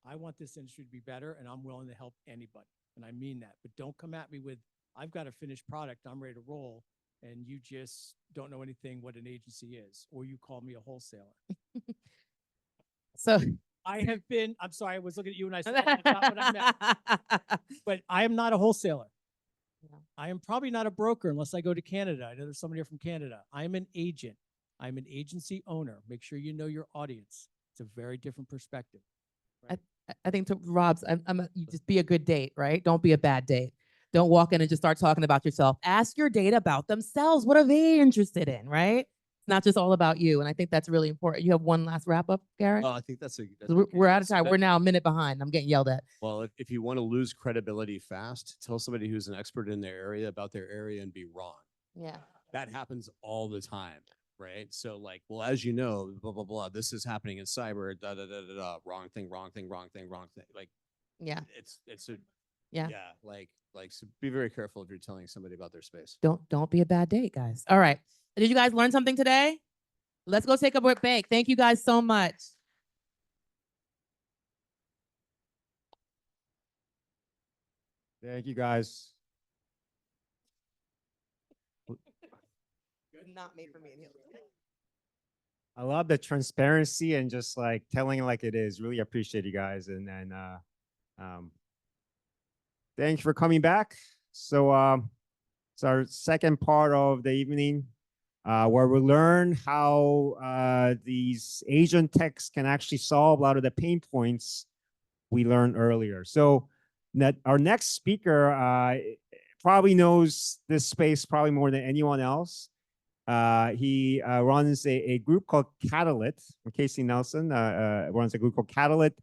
I want this industry to be better and I'm willing to help anybody. And I mean that, but don't come at me with, I've got a finished product, I'm ready to roll. And you just don't know anything what an agency is, or you call me a wholesaler. So I have been, I'm sorry, I was looking at you and I said, that's not what I meant. But I am not a wholesaler. Yeah. I am probably not a broker unless I go to Canada. I know there's somebody here from Canada. I'm an agent. I'm an agency owner. Make sure you know your audience. It's a very different perspective. Right? I think to Rob's, you just be a good date, right? Don't be a bad date. Don't walk in and just start talking about yourself. Ask your date about themselves. What are they interested in, right? It's not just all about you. And I think that's really important. You have one last wrap up, Garrett? I think that's we're out of time. We're now a minute behind. I'm getting yelled at. Well, if you want to lose credibility fast, tell somebody who's an expert in their area about their area and be wrong. Yeah. That happens all the time, right? So like, well, as you know, blah, blah, blah, this is happening in cyber, da, da, da, da, da, wrong thing, wrong thing, wrong thing, wrong thing. Like, yeah, like, so be very careful if you're telling somebody about their space. Don't be a bad date, guys. All right. Did you guys learn something today? Let's go take a break. Thank you guys so much. Thank you, guys. Not made for me. I love the transparency and just like telling it like it is. Really appreciate you guys. And thanks for coming back. So it's our second part of the evening where we learn how these agent techs can actually solve a lot of the pain points we learned earlier. So our next speaker probably knows this space probably more than anyone else. He runs a group called Catalyt. Casey Nelson runs a group called Catalyt,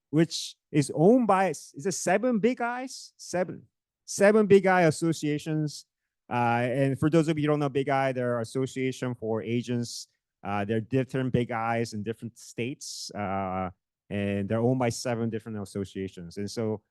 which is owned by, is it 7 big eyes? Seven big eye associations. And for those of you who don't know Big Eye, they're an association for agents. They're different big eyes in different states. And they're owned by 7 different associations. And so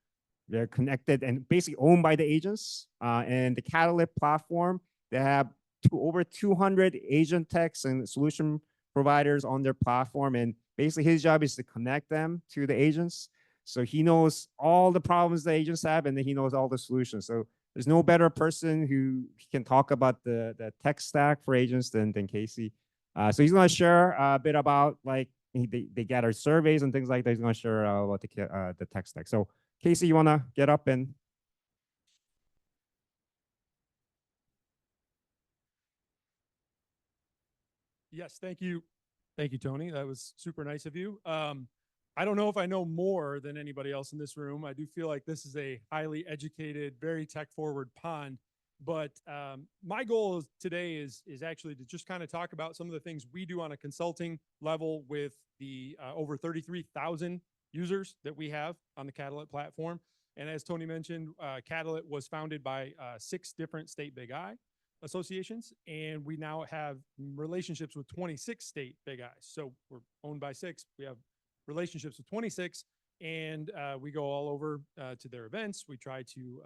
they're connected and basically owned by the agents. And the Catalyt platform, they have over 200 agent techs and solution providers on their platform. And basically his job is to connect them to the agents. So he knows all the problems the agents have, and then he knows all the solutions. So there's no better person who can talk about the tech stack for agents than Casey. So he's going to share a bit about like they gather surveys and things like that. He's going to share about the tech stack. So Casey, you want to get up and Yes, thank you. Thank you, Tony. That was super nice of you. I don't know if I know more than anybody else in this room. I do feel like this is a highly educated, very tech-forward pond. But my goal today is actually to just kind of talk about some of the things we do on a consulting level with the over 33,000 users that we have on the Catalyt platform. And as Tony mentioned, Catalyt was founded by 6 different state Big I associations, and we now have relationships with 26 state Big I's. So we're owned by 6. We have relationships with 26, and we go all over to their events. We try to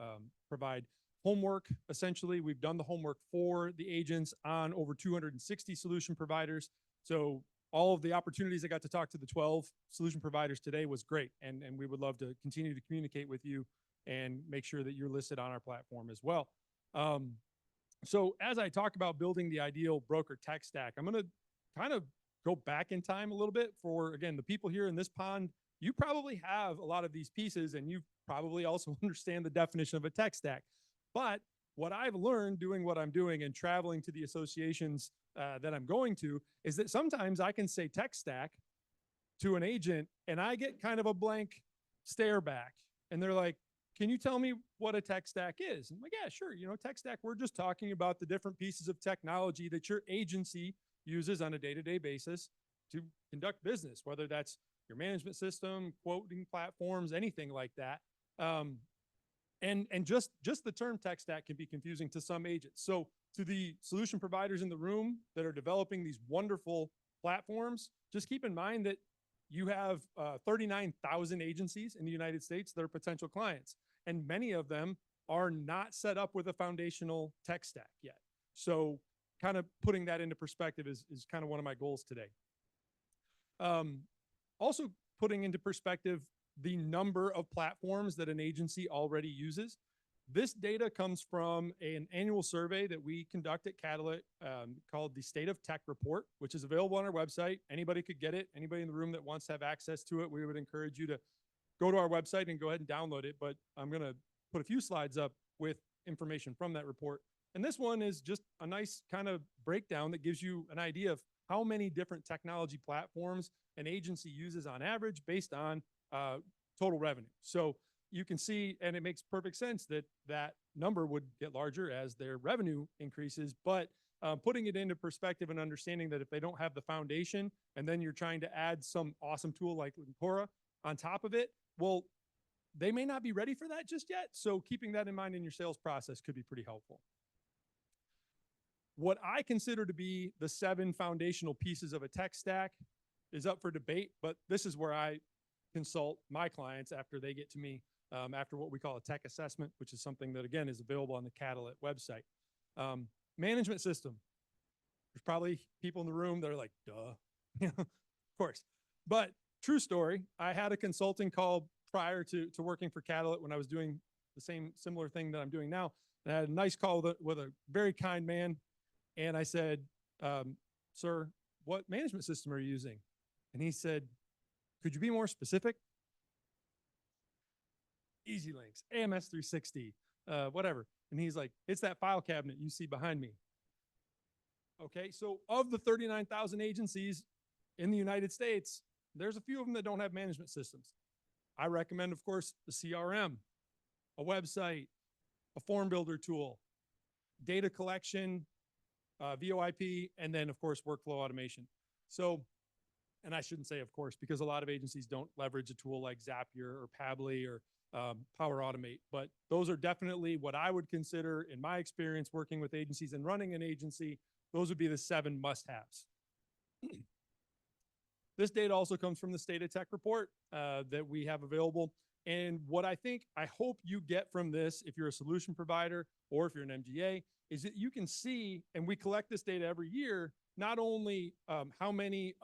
provide homework. Essentially, we've done the homework for the agents on over 260 solution providers. So all of the opportunities I got to talk to the 12 solution providers today was great. And we would love to continue to communicate with you and make sure that you're listed on our platform as well. So as I talk about building the ideal broker tech stack, I'm going to kind of go back in time a little bit for, again, the people here in this pond. You probably have a lot of these pieces, and you probably also understand the definition of a tech stack. But what I've learned doing what I'm doing and traveling to the associations that I'm going to is that sometimes I can say tech stack to an agent and I get kind of a blank stare back. And they're like, can you tell me what a tech stack is? I'm like, yeah, sure. You know, tech stack, we're just talking about the different pieces of technology that your agency uses on a day-to-day basis to conduct business, whether that's your management system, quoting platforms, anything like that. And just the term tech stack can be confusing to some agents. So to the solution providers in the room that are developing these wonderful platforms, just keep in mind that you have 39,000 agencies in the United States that are potential clients, and many of them are not set up with a foundational tech stack yet. So kind of putting that into perspective is kind of one of my goals today. Also putting into perspective the number of platforms that an agency already uses. This data comes from an annual survey that we conduct at Catalyt called the State of Tech Report, which is available on our website. Anybody could get it. Anybody in the room that wants to have access to it, we would encourage you to go to our website and go ahead and download it. But I'm going to put a few slides up with information from that report. And this one is just a nice kind of breakdown that gives you an idea of how many different technology platforms an agency uses on average based on total revenue. So you can see, and it makes perfect sense that that number would get larger as their revenue increases, but putting it into perspective and understanding that if they don't have the foundation and then you're trying to add some awesome tool like Lincora on top of it, well, they may not be ready for that just yet. So keeping that in mind in your sales process could be pretty helpful. What I consider to be the 7 foundational pieces of a tech stack is up for debate, but this is where I consult my clients after they get to me after what we call a tech assessment, which is something that, again, is available on the Catalyt website. Management system. There's probably people in the room that are like, duh, of course. But true story, I had a consulting call prior to working for Catalyt when I was doing the similar thing that I'm doing now. And I had a nice call with a very kind man. And I said, sir, what management system are you using? And he said, could you be more specific? Easy Links, AMS 360, whatever. And he's like, it's that file cabinet you see behind me. Okay, so of the 39,000 agencies in the United States, there's a few of them that don't have management systems. I recommend, of course, the CRM, a website, a form builder tool, data collection, VoIP, and then, of course, workflow automation. So, and I shouldn't say, of course, because a lot of agencies don't leverage a tool like Zapier or Pabbly or Power Automate, but those are definitely what I would consider, in my experience working with agencies and running an agency, those would be the 7 must-haves. This data also comes from the State of Tech report that we have available. And what I hope you get from this, if you're a solution provider or if you're an MGA, is that you can see, and we collect this data every year, not only how many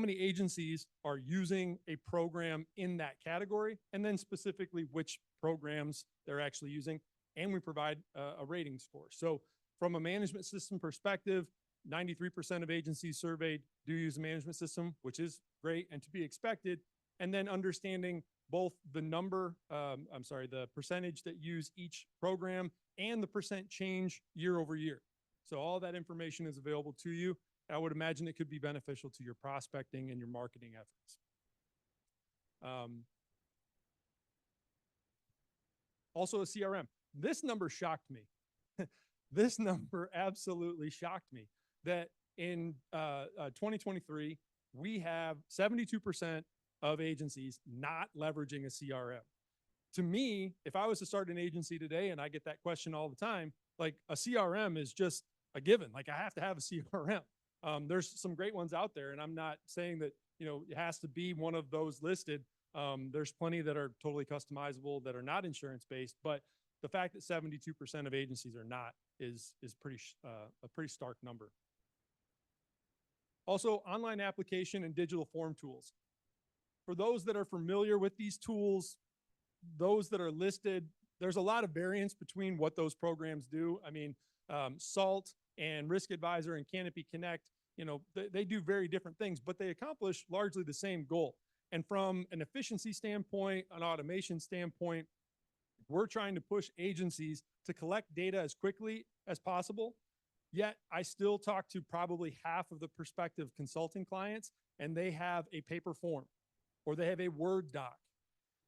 agencies are using a program in that category, and then specifically which programs they're actually using, and we provide a rating score. So from a management system perspective, 93% of agencies surveyed do use a management system, which is great and to be expected. And then understanding both the the percentage that use each program and the percent change year over year. So all that information is available to you. I would imagine it could be beneficial to your prospecting and your marketing efforts. Also a CRM. This number shocked me. This number absolutely shocked me that in 2023, we have 72% of agencies not leveraging a CRM. To me, if I was to start an agency today, and I get that question all the time, like a CRM is just a given. Like I have to have a CRM. There's some great ones out there, and I'm not saying that, you know, it has to be one of those listed. There's plenty that are totally customizable that are not insurance-based, but the fact that 72% of agencies are not is a pretty stark number. Also, online application and digital form tools. For those that are familiar with these tools, those that are listed, there's a lot of variance between what those programs do. I mean, SALT and Risk Advisor and Canopy Connect, you know, they do very different things, but they accomplish largely the same goal. And from an efficiency standpoint, an automation standpoint, we're trying to push agencies to collect data as quickly as possible. Yet I still talk to probably half of the prospective consulting clients, and they have a paper form or they have a Word doc,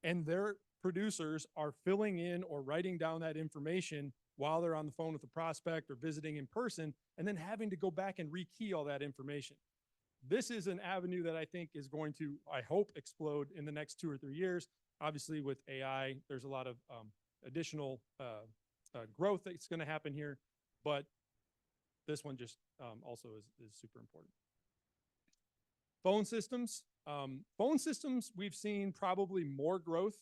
and their producers are filling in or writing down that information while they're on the phone with the prospect or visiting in person, and then having to go back and rekey all that information. This is an avenue that I think is going to, I hope, explode in the next 2 or 3 years. Obviously, with AI, there's a lot of additional growth that's going to happen here, but this one just also is super important. Phone systems. Phone systems, we've seen probably more growth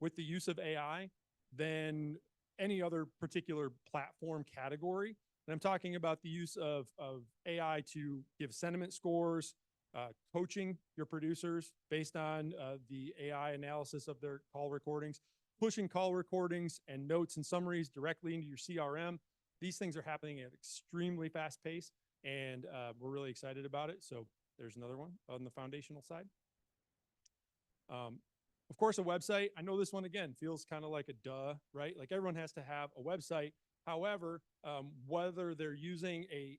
with the use of AI than any other particular platform category. And I'm talking about the use of AI to give sentiment scores, coaching your producers based on the AI analysis of their call recordings, pushing call recordings and notes and summaries directly into your CRM. These things are happening at extremely fast pace, and we're really excited about it. So there's another one on the foundational side. Of course, a website. I know this one, again, feels kind of like a duh, right? Like everyone has to have a website. However, whether they're using a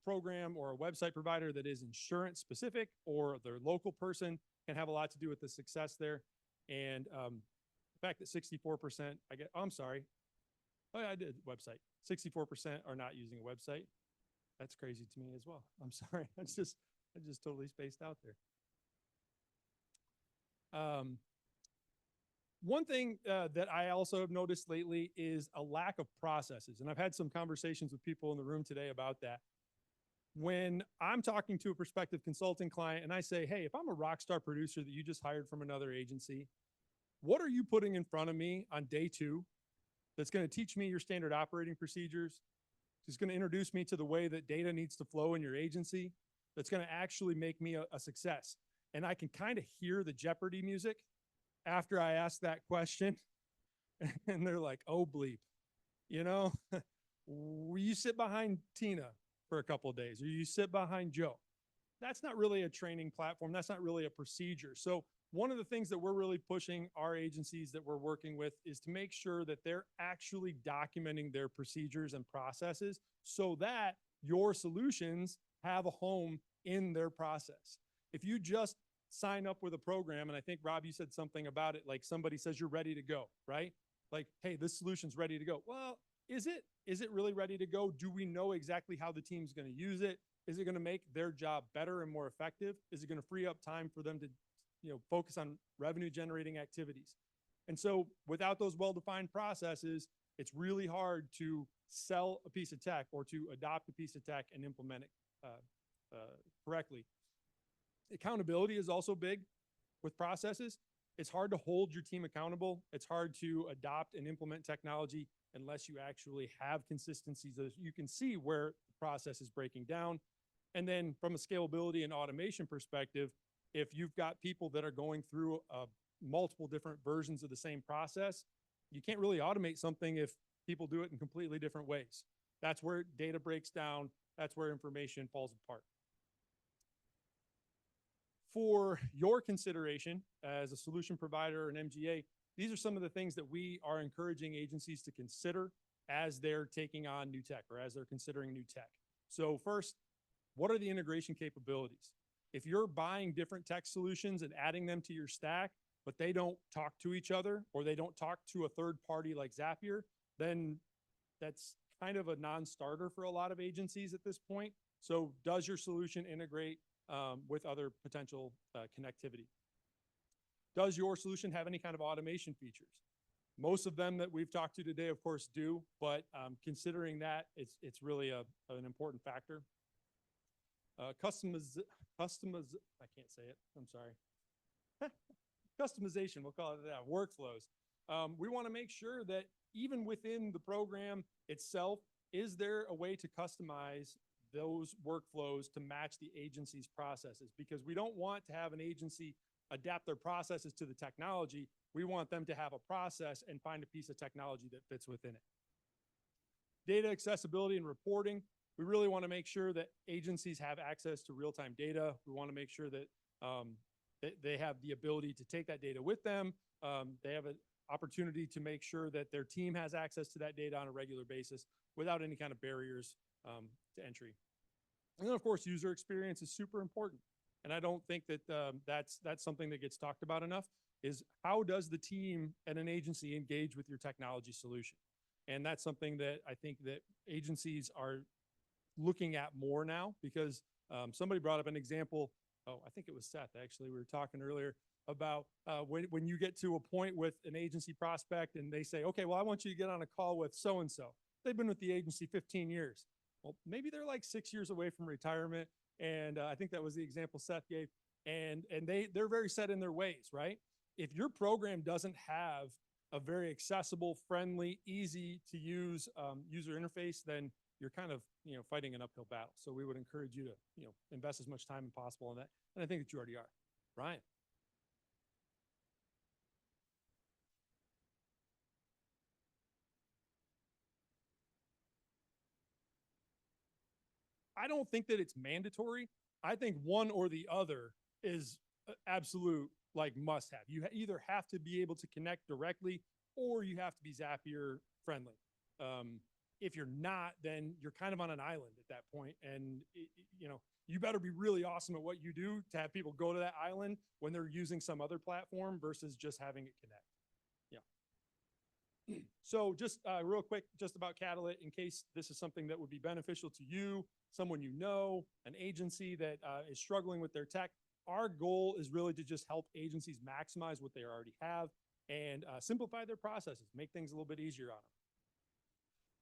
program or a website provider that is insurance specific or their local person can have a lot to do with the success there. And the fact that 64%, I'm sorry. Oh yeah, I did website. 64% are not using a website. That's crazy to me as well. I'm sorry. I just totally spaced out there. One thing that I also have noticed lately is a lack of processes. And I've had some conversations with people in the room today about that. When I'm talking to a prospective consulting client and I say, hey, if I'm a rock star producer that you just hired from another agency, what are you putting in front of me on day 2 that's going to teach me your standard operating procedures, that's going to introduce me to the way that data needs to flow in your agency, that's going to actually make me a success? And I can kind of hear the Jeopardy music after I ask that question. And they're like, oh, bleep, you know, you sit behind Tina for a couple of days, or you sit behind Joe. That's not really a training platform. That's not really a procedure. So one of the things that we're really pushing our agencies that we're working with is to make sure that they're actually documenting their procedures and processes so that your solutions have a home in their process. If you just sign up with a program, and I think, Rob, you said something about it, like somebody says you're ready to go, right? Like, hey, this solution's ready to go. Well, is it? Is it really ready to go? Do we know exactly how the team's going to use it? Is it going to make their job better and more effective? Is it going to free up time for them to, you know, focus on revenue generating activities? And so without those well-defined processes, it's really hard to sell a piece of tech or to adopt a piece of tech and implement it correctly. Accountability is also big with processes. It's hard to hold your team accountable. It's hard to adopt and implement technology unless you actually have consistency so you can see where the process is breaking down. And then from a scalability and automation perspective, if you've got people that are going through multiple different versions of the same process, you can't really automate something if people do it in completely different ways. That's where data breaks down. That's where information falls apart. For your consideration as a solution provider or an MGA, these are some of the things that we are encouraging agencies to consider as they're taking on new tech or as they're considering new tech. So first, what are the integration capabilities? If you're buying different tech solutions and adding them to your stack, but they don't talk to each other or they don't talk to a third party like Zapier, then that's kind of a non-starter for a lot of agencies at this point. So does your solution integrate with other potential connectivity? Does your solution have any kind of automation features? Most of them that we've talked to today, of course, do, but considering that, it's really an important factor. I can't say it, I'm sorry. Customization, we'll call it that, workflows. We want to make sure that even within the program itself, is there a way to customize those workflows to match the agency's processes? Because we don't want to have an agency adapt their processes to the technology. We want them to have a process and find a piece of technology that fits within it. Data accessibility and reporting. We really want to make sure that agencies have access to real-time data. We want to make sure that they have the ability to take that data with them. They have an opportunity to make sure that their team has access to that data on a regular basis without any kind of barriers to entry. And then, of course, user experience is super important. And I don't think that that's something that gets talked about enough, is how does the team at an agency engage with your technology solution? And that's something that I think that agencies are looking at more now, because somebody brought up an example. Oh, I think it was Seth, actually. We were talking earlier about when you get to a point with an agency prospect and they say, okay, well, I want you to get on a call with so-and-so. They've been with the agency 15 years. Well, maybe they're like 6 years away from retirement. And I think that was the example Seth gave. And they're very set in their ways, right? If your program doesn't have a very accessible, friendly, easy to use user interface, then you're kind of, fighting an uphill battle. So we would encourage you to, invest as much time as possible in that. And I think that you already are. Ryan. I don't think that it's mandatory. I think one or the other is absolute must have. You either have to be able to connect directly or you have to be Zapier friendly. If you're not, then you're kind of on an island at that point. And you better be really awesome at what you do to have people go to that island when they're using some other platform versus just having it connect. Yeah. So just real quick, just about Catalyst, in case this is something that would be beneficial to you, someone an agency that is struggling with their tech. Our goal is really to just help agencies maximize what they already have and simplify their processes, make things a little bit easier on them.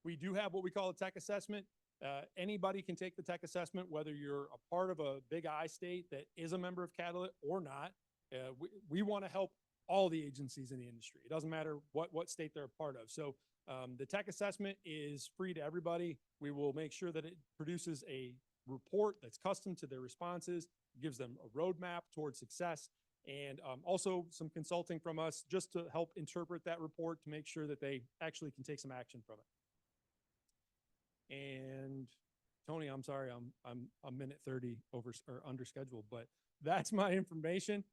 We do have what we call a tech assessment. Anybody can take the tech assessment, whether you're a part of a big I state that is a member of Catalyst or not. We want to help all the agencies in the industry. It doesn't matter what state they're a part of. So the tech assessment is free to everybody. We will make sure that it produces a report that's custom to their responses, gives them a roadmap towards success, and also some consulting from us just to help interpret that report to make sure that they actually can take some action from it. And Tony, I'm sorry, I'm a minute 30 over or under scheduled, but that's my information.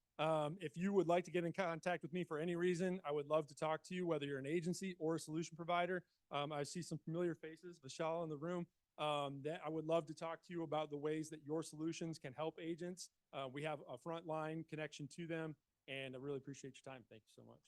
If you would like to get in contact with me for any reason, I would love to talk to you, whether you're an agency or a solution provider. I see some familiar faces, Vishal in the room, that I would love to talk to you about the ways that your solutions can help agents. We have a frontline connection to them, and I really appreciate your time. Thank you so much.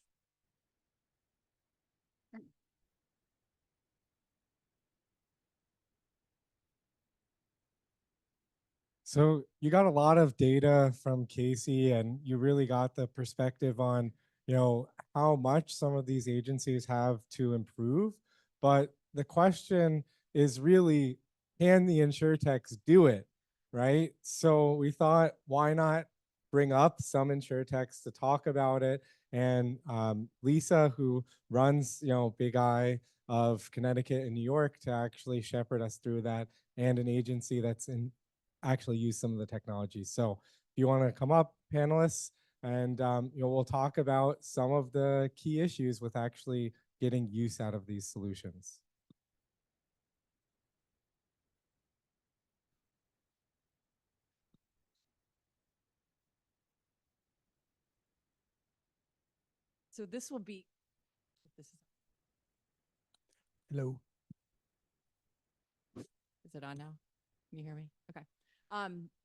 So you got a lot of data from Casey, and you really got the perspective on, how much some of these agencies have to improve. But the question is really, can the InsurTechs do it, right? So we thought, why not bring up some InsurTechs to talk about it? And Lisa, who runs, Big I of Connecticut and New York, to actually shepherd us through that, and an agency that's actually use some of the technology. So if you want to come up, panelists, and we'll talk about some of the key issues with actually getting use out of these solutions. So this will be, this Hello. is it on now? Can you hear me? Okay.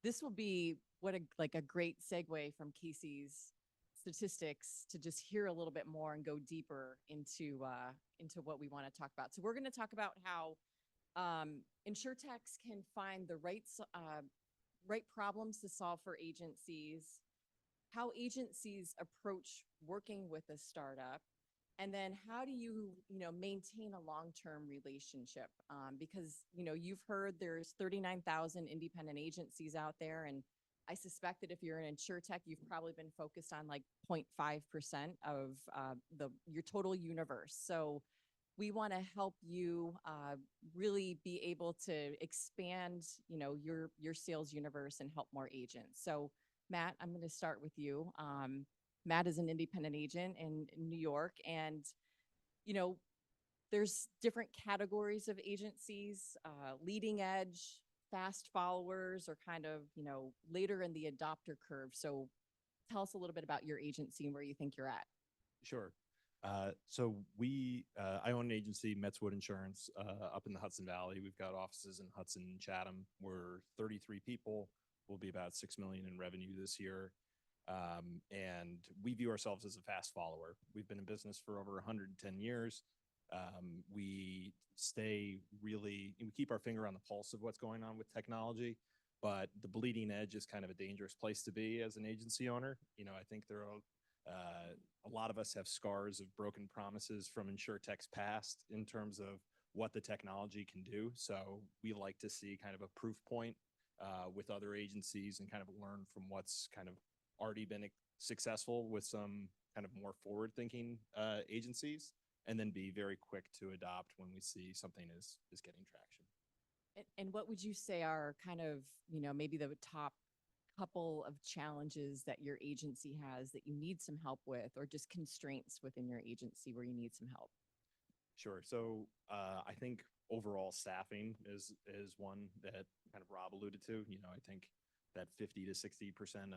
This will be what a great segue from Casey's statistics to just hear a little bit more and go deeper into what we want to talk about. So we're going to talk about how InsurTechs can find the right problems to solve for agencies, how agencies approach working with a startup, and then how do you maintain a long-term relationship? Because you've heard there's 39,000 independent agencies out there, and I suspect that if you're an InsurTech, you've probably been focused on like 0.5% of your total universe. So we want to help you really be able to expand, your sales universe and help more agents. So Matt, I'm going to start with you. Matt is an independent agent in New York, and there's different categories of agencies, leading edge, fast followers, or kind of later in the adopter curve. So tell us a little bit about your agency and where you think you're at. Sure. I own an agency, Metswood Insurance, up in the Hudson Valley. We've got offices in Hudson and Chatham. We're 33 people. We'll be about 6 million in revenue this year. And we view ourselves as a fast follower. We've been in business for over 110 years. We keep our finger on the pulse of what's going on with technology, but the bleeding edge is kind of a dangerous place to be as an agency owner. I think there are a lot of us have scars of broken promises from InsurTech's past in terms of what the technology can do. So we like to see kind of a proof point with other agencies and kind of learn from what's kind of already been successful with some kind of more forward-thinking agencies, and then be very quick to adopt when we see something is getting traction. And what would you say are kind of, maybe the top couple of challenges that your agency has that you need some help with, or just constraints within your agency where you need some help? Sure. So I think overall staffing is one that kind of Rob alluded to. I think that 50 to 60%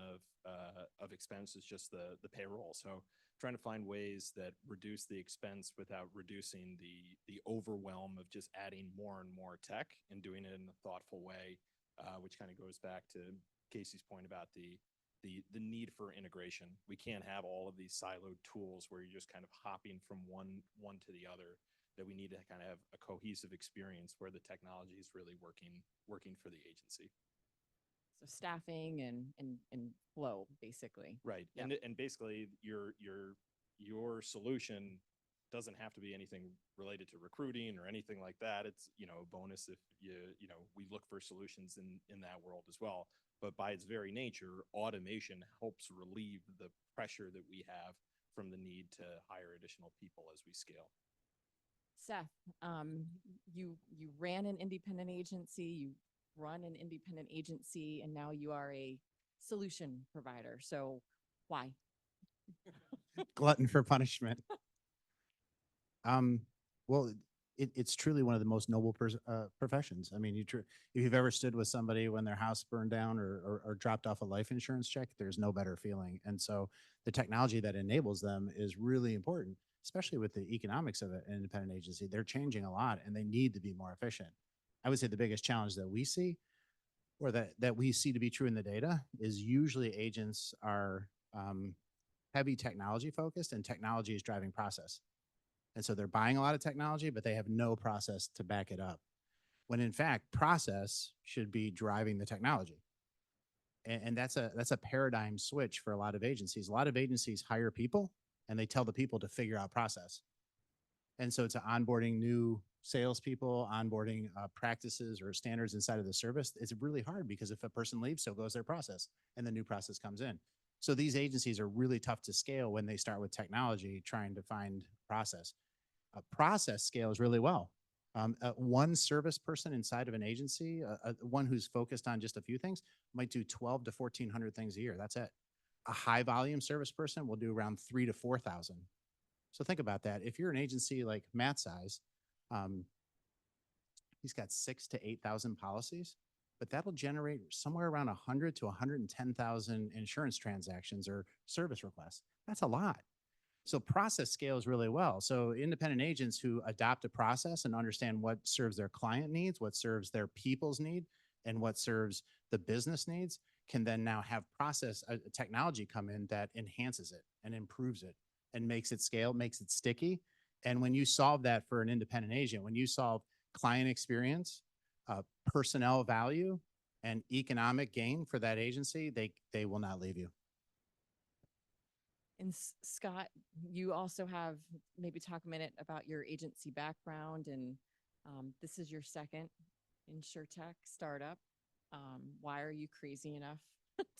of expense is just the payroll. So trying to find ways that reduce the expense without reducing the overwhelm of just adding more and more tech and doing it in a thoughtful way, which kind of goes back to Casey's point about the need for integration. We can't have all of these siloed tools where you're just kind of hopping from one to the other. That we need to kind of have a cohesive experience where the technology is really working for the agency. So staffing and flow, basically. Right. Yep. And basically your solution doesn't have to be anything related to recruiting or anything like that. It's, a bonus if we look for solutions in that world as well. But by its very nature, automation helps relieve the pressure that we have from the need to hire additional people as we scale. Seth, you ran an independent agency, you run an independent agency, and now you are a solution provider. So why? Glutton for punishment. Well, it's truly one of the most noble professions. I mean, if you've ever stood with somebody when their house burned down or dropped off a life insurance check, there's no better feeling. And so the technology that enables them is really important, especially with the economics of an independent agency. They're changing a lot and they need to be more efficient. I would say the biggest challenge that we see, or that we see to be true in the data, is usually agents are heavy technology focused, and technology is driving process. And so they're buying a lot of technology, but they have no process to back it up. When in fact, process should be driving the technology. And that's a paradigm switch for a lot of agencies. A lot of agencies hire people and they tell the people to figure out process. And so it's onboarding new salespeople, onboarding practices or standards inside of the service. It's really hard because if a person leaves, so goes their process, and the new process comes in. So these agencies are really tough to scale when they start with technology, trying to find process. Process scales really well. One service person inside of an agency, one who's focused on just a few things, might do 12 to 1,400 things a year. That's it. A high volume service person will do around 3,000 to 4,000. So think about that. If you're an agency like Matt's size, um, he's got 6,000 to 8,000 policies, but that'll generate somewhere around 100 to 110,000 insurance transactions or service requests. That's a lot. So process scales really well. So independent agents who adopt a process and understand what serves their client needs, what serves their people's need, and what serves the business needs can then now have process technology come in that enhances it and improves it and makes it scale, makes it sticky. And when you solve that for an independent agent, when you solve client experience, personnel value, and economic gain for that agency, they will not leave you. And Scott, you also have, maybe talk a minute about your agency background, and this is your second InsurTech startup. Why are you crazy enough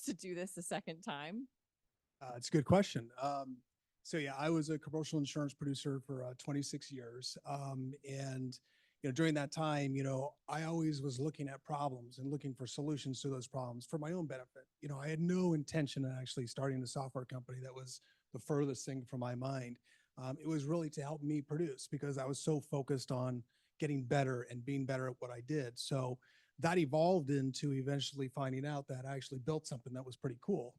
to do this a second time? It's a good question. So yeah, I was a commercial insurance producer for 26 years. And, during that time, I always was looking at problems and looking for solutions to those problems for my own benefit. I had no intention of actually starting a software company. That was the furthest thing from my mind. It was really to help me produce because I was so focused on getting better and being better at what I did. So that evolved into eventually finding out that I actually built something that was pretty cool.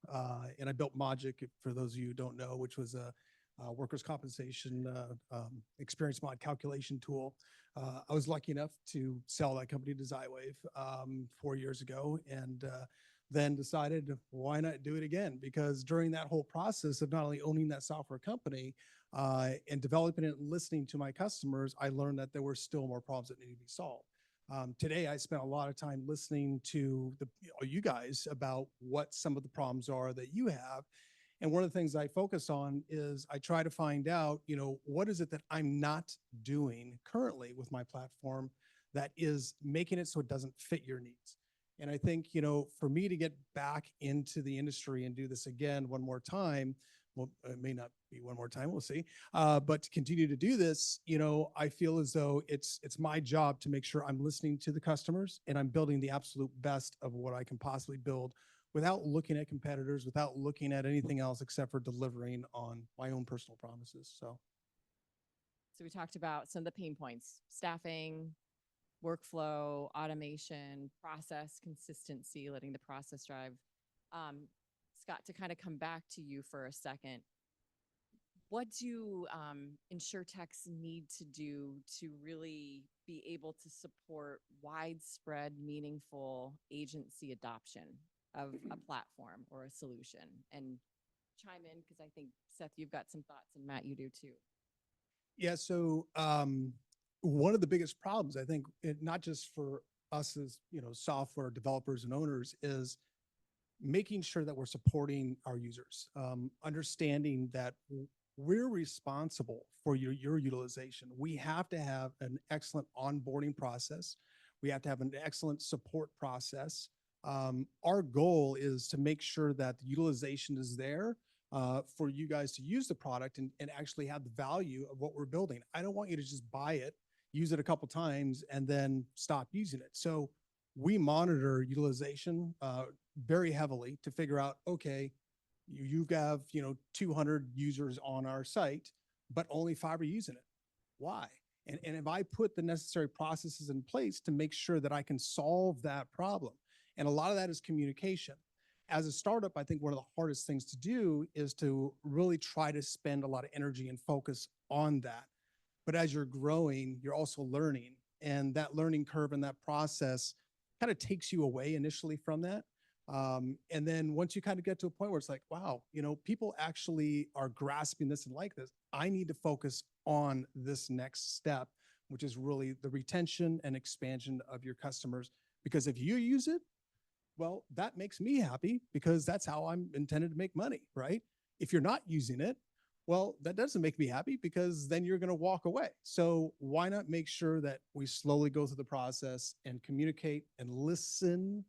And I built Mogic, for those of you who don't know, which was a workers' compensation experience mod calculation tool. I was lucky enough to sell that company to Zywave 4 years ago, and then decided why not do it again? Because during that whole process of not only owning that software company and developing it and listening to my customers, I learned that there were still more problems that needed to be solved. Today, I spent a lot of time listening to you guys about what some of the problems are that you have. And one of the things I focus on is I try to find out, what is it that I'm not doing currently with my platform that is making it so it doesn't fit your needs. And I think, for me to get back into the industry and do this again one more time, well, it may not be one more time, we'll see. But to continue to do this, I feel as though it's my job to make sure I'm listening to the customers and I'm building the absolute best of what I can possibly build without looking at competitors, without looking at anything else except for delivering on my own personal promises. So we talked about some of the pain points: staffing, workflow, automation, process consistency, letting the process drive. Scott, to kind of come back to you for a second, what do InsurTechs need to do to really be able to support widespread, meaningful agency adoption of a platform or a solution? And chime in, because I think, Seth, you've got some thoughts, and Matt, you do too. yeah, so one of the biggest problems, I think, not just for us as software developers and owners, is making sure that we're supporting our users, understanding that we're responsible for your utilization. We have to have an excellent onboarding process. We have to have an excellent support process. Our goal is to make sure that the utilization is there for you guys to use the product and actually have the value of what we're building. I don't want you to just buy it, use it a couple times, and then stop using it. So we monitor utilization very heavily to figure out, okay, you have 200 users on our site, but only 5 are using it. Why? And if I put the necessary processes in place to make sure that I can solve that problem, and a lot of that is communication. As a startup, I think one of the hardest things to do is to really try to spend a lot of energy and focus on that. But as you're growing, you're also learning, and that learning curve and that process kind of takes you away initially from that. And then once you kind of get to a point where it's like, wow, people actually are grasping this and like this, I need to focus on this next step, which is really the retention and expansion of your customers. Because if you use it, well, that makes me happy because that's how I'm intended to make money, right? If you're not using it, well, that doesn't make me happy because then you're going to walk away. So why not make sure that we slowly go through the process and communicate and listen.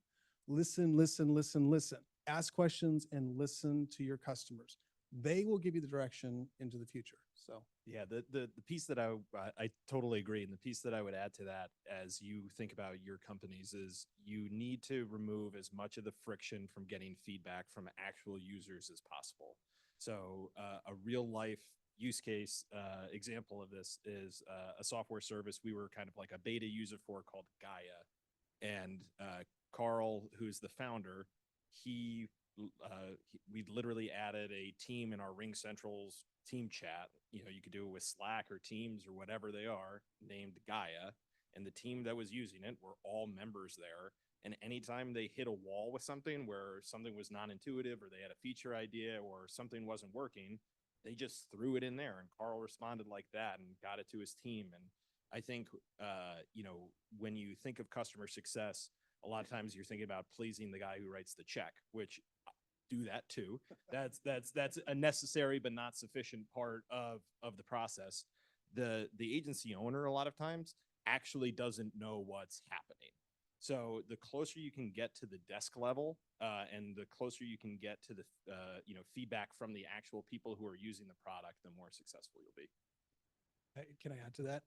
Ask questions and listen to your customers. They will give you the direction into the future. So yeah, the piece that I totally agree, and the piece that I would add to that as you think about your companies is you need to remove as much of the friction from getting feedback from actual users as possible. So a real life use case example of this is a software service we were kind of like a beta user for called Gaia. And Carl, who's the founder, we literally added a team in our Ring Central's team chat. You know, you could do it with Slack or Teams or whatever they are, named Gaia. And the team that was using it were all members there. And anytime they hit a wall with something where something was non-intuitive or they had a feature idea or something wasn't working, they just threw it in there. And Carl responded like that and got it to his team. And I think, you know, when you think of customer success, a lot of times you're thinking about pleasing the guy who writes the check, which do that too. That's a necessary but not sufficient part of the process. The agency owner a lot of times actually doesn't know what's happening. So the closer you can get to the desk level, and the closer you can get to the you know, feedback from the actual people who are using the product, the more successful you'll be. Can I add to that?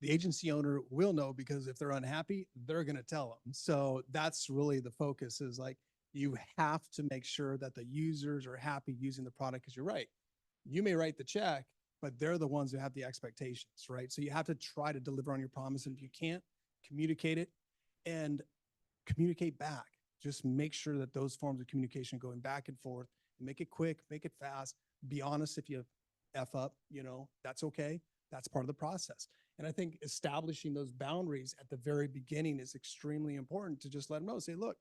The agency owner will know, because if they're unhappy, they're going to tell them. So that's really the focus, is like, you have to make sure that the users are happy using the product, because you're right. You may write the check, but they're the ones who have the expectations, right? So you have to try to deliver on your promise. And if you can't, communicate it and communicate back. Just make sure that those forms of communication going back and forth, make it quick, make it fast, be honest. If you F up, you know, that's okay. That's part of the process. And I think establishing those boundaries at the very beginning is extremely important, to just let them know, say, look,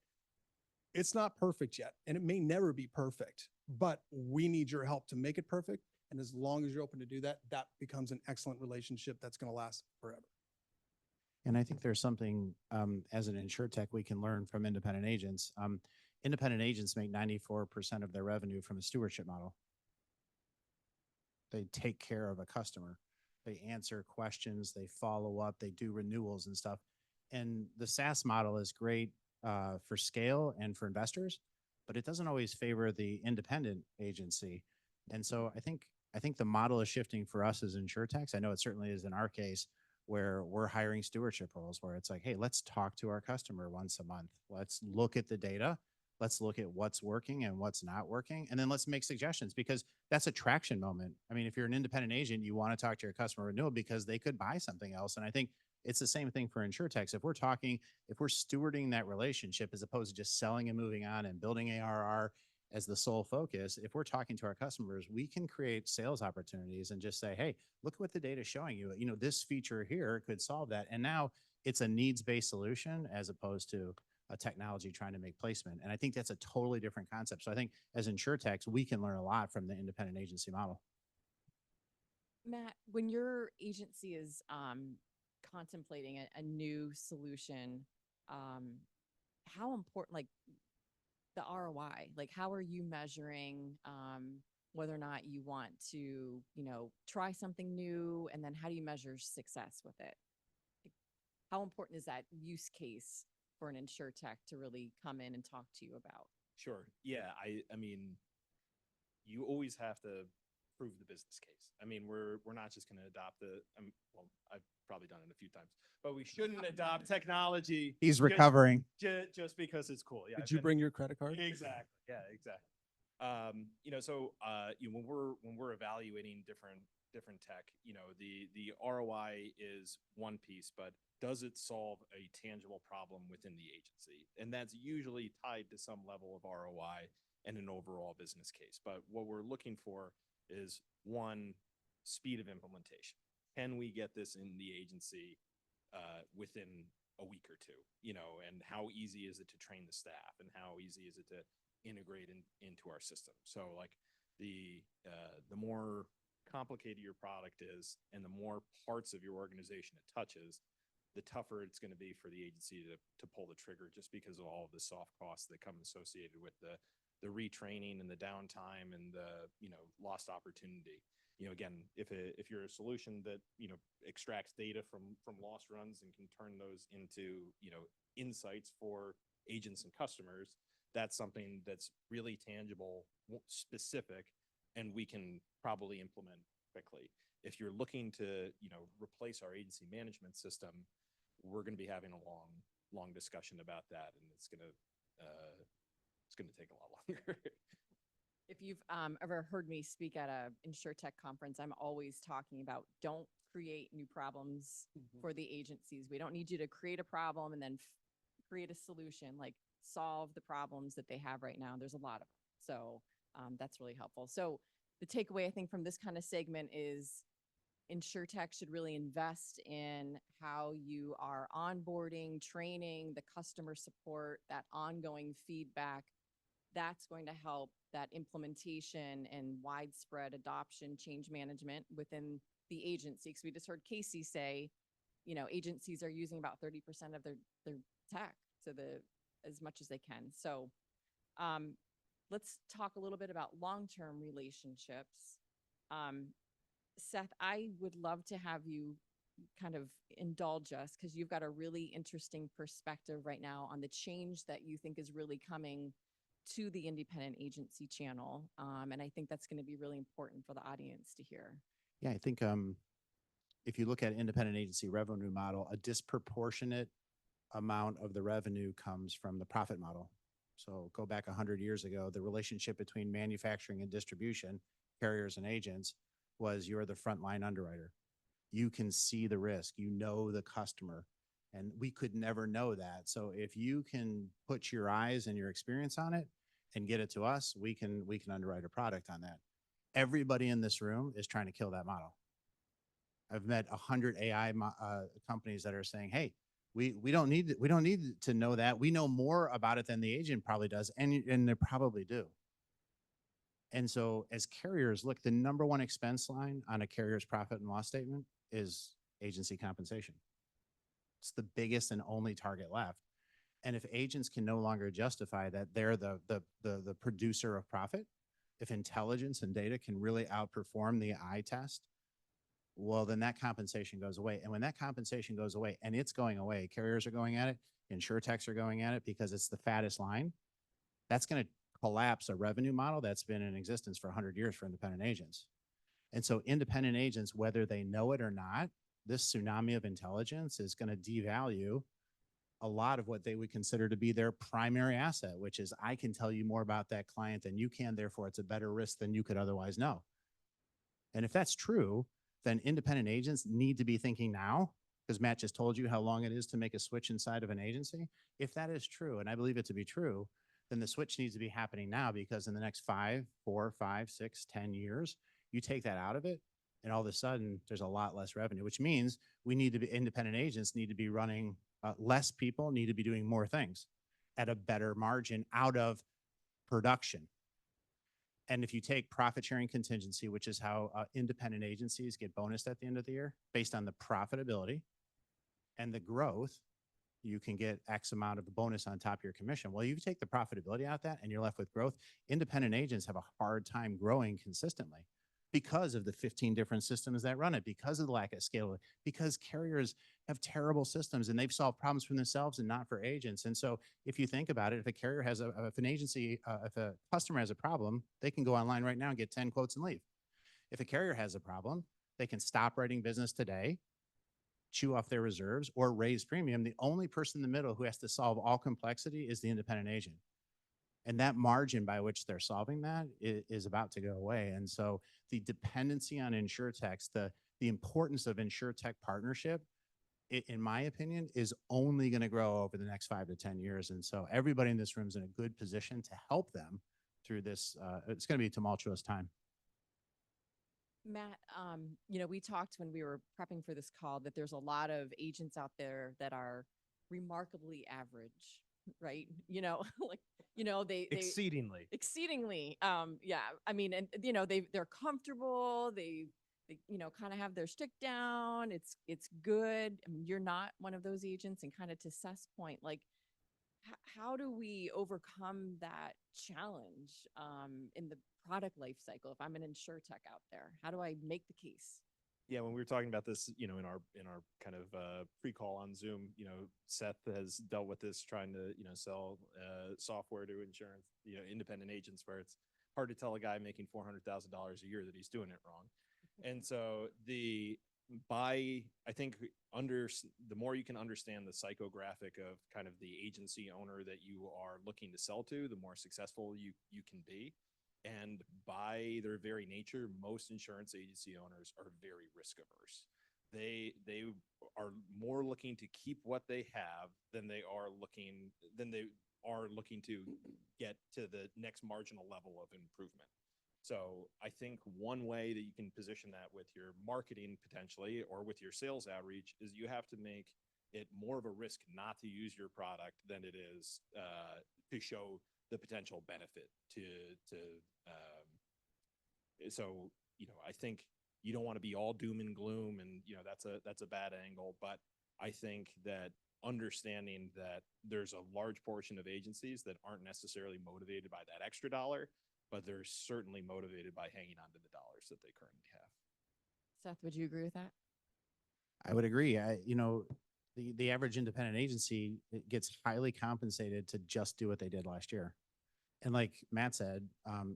it's not perfect yet, and it may never be perfect, but we need your help to make it perfect. And as long as you're open to do that, that becomes an excellent relationship that's going to last forever. And I think there's something, as an InsurTech, we can learn from independent agents. Independent agents make 94% of their revenue from a stewardship model. They take care of a customer. They answer questions, they follow up, they do renewals and stuff. And the SaaS model is great for scale and for investors, but it doesn't always favor the independent agency. And so I think the model is shifting for us as InsurTechs. I know it certainly is in our case, where we're hiring stewardship roles, where it's like, hey, let's talk to our customer once a month. Let's look at the data. Let's look at what's working and what's not working. And then let's make suggestions, because that's a traction moment. I mean, if you're an independent agent, you want to talk to your customer renewal because they could buy something else. And I think it's the same thing for InsurTechs. If we're stewarding that relationship as opposed to just selling and moving on and building ARR as the sole focus, if we're talking to our customers, we can create sales opportunities and just say, hey, look what the data is showing you. You know, this feature here could solve that. And now it's a needs-based solution as opposed to a technology trying to make placement. And I think that's a totally different concept. So I think as InsurTechs, we can learn a lot from the independent agency model. Matt, when your agency is contemplating a new solution, how important, like the ROI, like how are you measuring whether or not you want to, you know, try something new, and then how do you measure success with it? Like, how important is that use case for an InsurTech to really come in and talk to you about? Sure. Yeah. I mean, you always have to prove the business case. I mean, we're not just going to adopt well, I've probably done it a few times, but we shouldn't adopt technology. He's recovering. Just because it's cool. Yeah. Did you bring your credit card? Exactly. Yeah, exactly. You know, so you know, when we're evaluating different tech, you know, the ROI is one piece, but does it solve a tangible problem within the agency? And that's usually tied to some level of ROI and an overall business case. But what we're looking for is, one, speed of implementation. Can we get this in the agency within a week or two? You know, and how easy is it to train the staff, and how easy is it to integrate into our system? So like the more complicated your product is and the more parts of your organization it touches, the tougher it's going to be for the agency to pull the trigger, just because of all of the soft costs that come associated with the retraining and the downtime and the, you know, lost opportunity. You know, again, if you're a solution that, you know, extracts data from lost runs and can turn those into, you know, insights for agents and customers, that's something that's really tangible, specific, and we can probably implement quickly. If you're looking to, you know, replace our agency management system, we're going to be having a long discussion about that, and it's going to take a lot longer. If you've ever heard me speak at a InsurTech conference, I'm always talking about don't create new problems for the agencies. We don't need you to create a problem and then create a solution, like solve the problems that they have right now. There's a lot of them. So that's really helpful. So the takeaway I think from this kind of segment is InsurTech should really invest in how you are onboarding, training, the customer support, that ongoing feedback. That's going to help that implementation and widespread adoption, change management within the agency. Because we just heard Casey say, you know, agencies are using about 30% of their tech to as much as they can. So let's talk a little bit about long-term relationships. Seth, I would love to have you kind of indulge us because you've got a really interesting perspective right now on the change that you think is really coming to the independent agency channel. And I think that's going to be really important for the audience to hear. Yeah, I think if you look at independent agency revenue model, a disproportionate amount of the revenue comes from the profit model. So go back 100 years ago, the relationship between manufacturing and distribution, carriers and agents, was you're the frontline underwriter. You can see the risk, you know the customer, and we could never know that. So if you can put your eyes and your experience on it and get it to us, we can underwrite a product on that. Everybody in this room is trying to kill that model. I've met 100 AI companies that are saying, "Hey, we don't need to know that. We know more about it than the agent probably does," and they probably do. And so as carriers, look, the number one expense line on a carrier's profit and loss statement is agency compensation. It's the biggest and only target left. And if agents can no longer justify that they're the producer of profit, if intelligence and data can really outperform the eye test, well, then that compensation goes away. And when that compensation goes away, and it's going away, carriers are going at it, InsurTechs are going at it because it's the fattest line, that's going to collapse a revenue model that's been in existence for 100 years for independent agents. And so independent agents, whether they know it or not, this tsunami of intelligence is going to devalue a lot of what they would consider to be their primary asset, which is I can tell you more about that client than you can, therefore it's a better risk than you could otherwise know. And if that's true, then independent agents need to be thinking now, because Matt just told you how long it is to make a switch inside of an agency. If that is true, and I believe it to be true, then the switch needs to be happening now, because in the next 5, 4, 5, 6, 10 years, you take that out of it, and all of a sudden there's a lot less revenue, which means we need to be independent agents need to be running less people, need to be doing more things at a better margin out of production. And if you take profit sharing contingency, which is how independent agencies get bonused at the end of the year based on the profitability and the growth, you can get X amount of the bonus on top of your commission. Well, you take the profitability out of that and you're left with growth. Independent agents have a hard time growing consistently because of the 15 different systems that run it, because of the lack of scale, because carriers have terrible systems and they've solved problems for themselves and not for agents. And so if you think about it, if a carrier has if an agency, if a customer has a problem, they can go online right now and get 10 quotes and leave. If a carrier has a problem, they can stop writing business today, chew off their reserves, or raise premium. The only person in the middle who has to solve all complexity is the independent agent. And that margin by which they're solving that is about to go away. And so the dependency on InsurTechs, the importance of InsurTech partnership, in my opinion, is only going to grow over the next 5 to 10 years. And so everybody in this room is in a good position to help them through this. It's going to be a tumultuous time. Matt, you know, we talked when we were prepping for this call that there's a lot of agents out there that are remarkably average, right? You know, like, you know, they Exceedingly. yeah. I mean, and you know, they're comfortable. They you know, kind of have their stick down. It's good. I mean, you're not one of those agents. And kind of to Seth's point, like, how do we overcome that challenge in the product life cycle? If I'm an InsurTech out there, how do I make the case? Yeah, when we were talking about this, you know, in our kind of pre-call on Zoom, you know, Seth has dealt with this, trying to, you know, sell software to insurance, you know, independent agents, where it's hard to tell a guy making $400,000 a year that he's doing it wrong. And so I think the more you can understand the psychographic of kind of the agency owner that you are looking to sell to, the more successful you can be. And by their very nature, most insurance agency owners are very risk averse. They are more looking to keep what they have than they are looking to get to the next marginal level of improvement. So I think one way that you can position that with your marketing potentially or with your sales outreach is you have to make it more of a risk not to use your product than it is to show the potential benefit so I think you don't want to be all doom and gloom, and that's a bad angle, but I think that understanding that there's a large portion of agencies that aren't necessarily motivated by that extra dollar, but they're certainly motivated by hanging on to the dollars that they currently have. Seth, would you agree with that? I would agree. The average independent agency gets highly compensated to just do what they did last year. And like Matt said,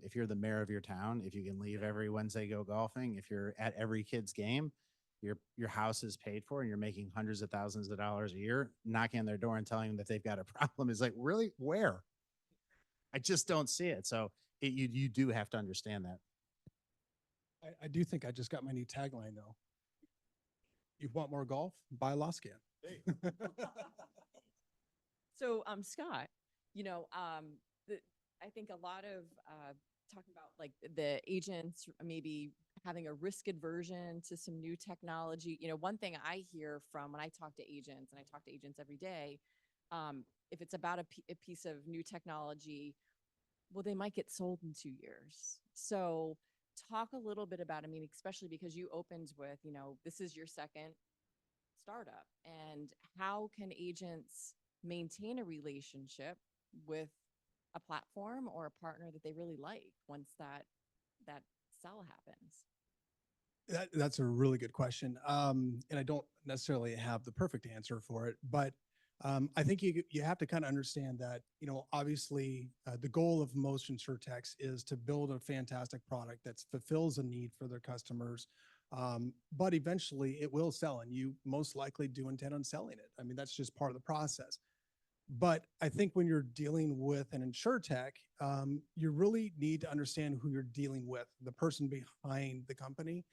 if you're the mayor of your town, if you can leave every Wednesday, go golfing, if you're at every kid's game, your house is paid for and you're making hundreds of thousands of dollars a year, knocking on their door and telling them that they've got a problem is like, really? Where? I just don't see it. So you do have to understand that. I do think I just got my new tagline though. You want more golf? Buy a Loscan. So, Scott, I think a lot of talking about like the agents maybe having a risk aversion to some new technology. One thing I hear from when I talk to agents, and I talk to agents every day, if it's about a piece of new technology, well, they might get sold in 2 years. So talk a little bit about, especially because you opened with, this is your second startup, and how can agents maintain a relationship with a platform or a partner that they really like once that sell happens? That's a really good question. And I don't necessarily have the perfect answer for it, but I think you have to kind of understand that, obviously the goal of most InsurTechs is to build a fantastic product that fulfills a need for their customers. But eventually it will sell, and you most likely do intend on selling it. That's just part of the process. But I think when you're dealing with an InsurTech, you really need to understand who you're dealing with, the person behind the company.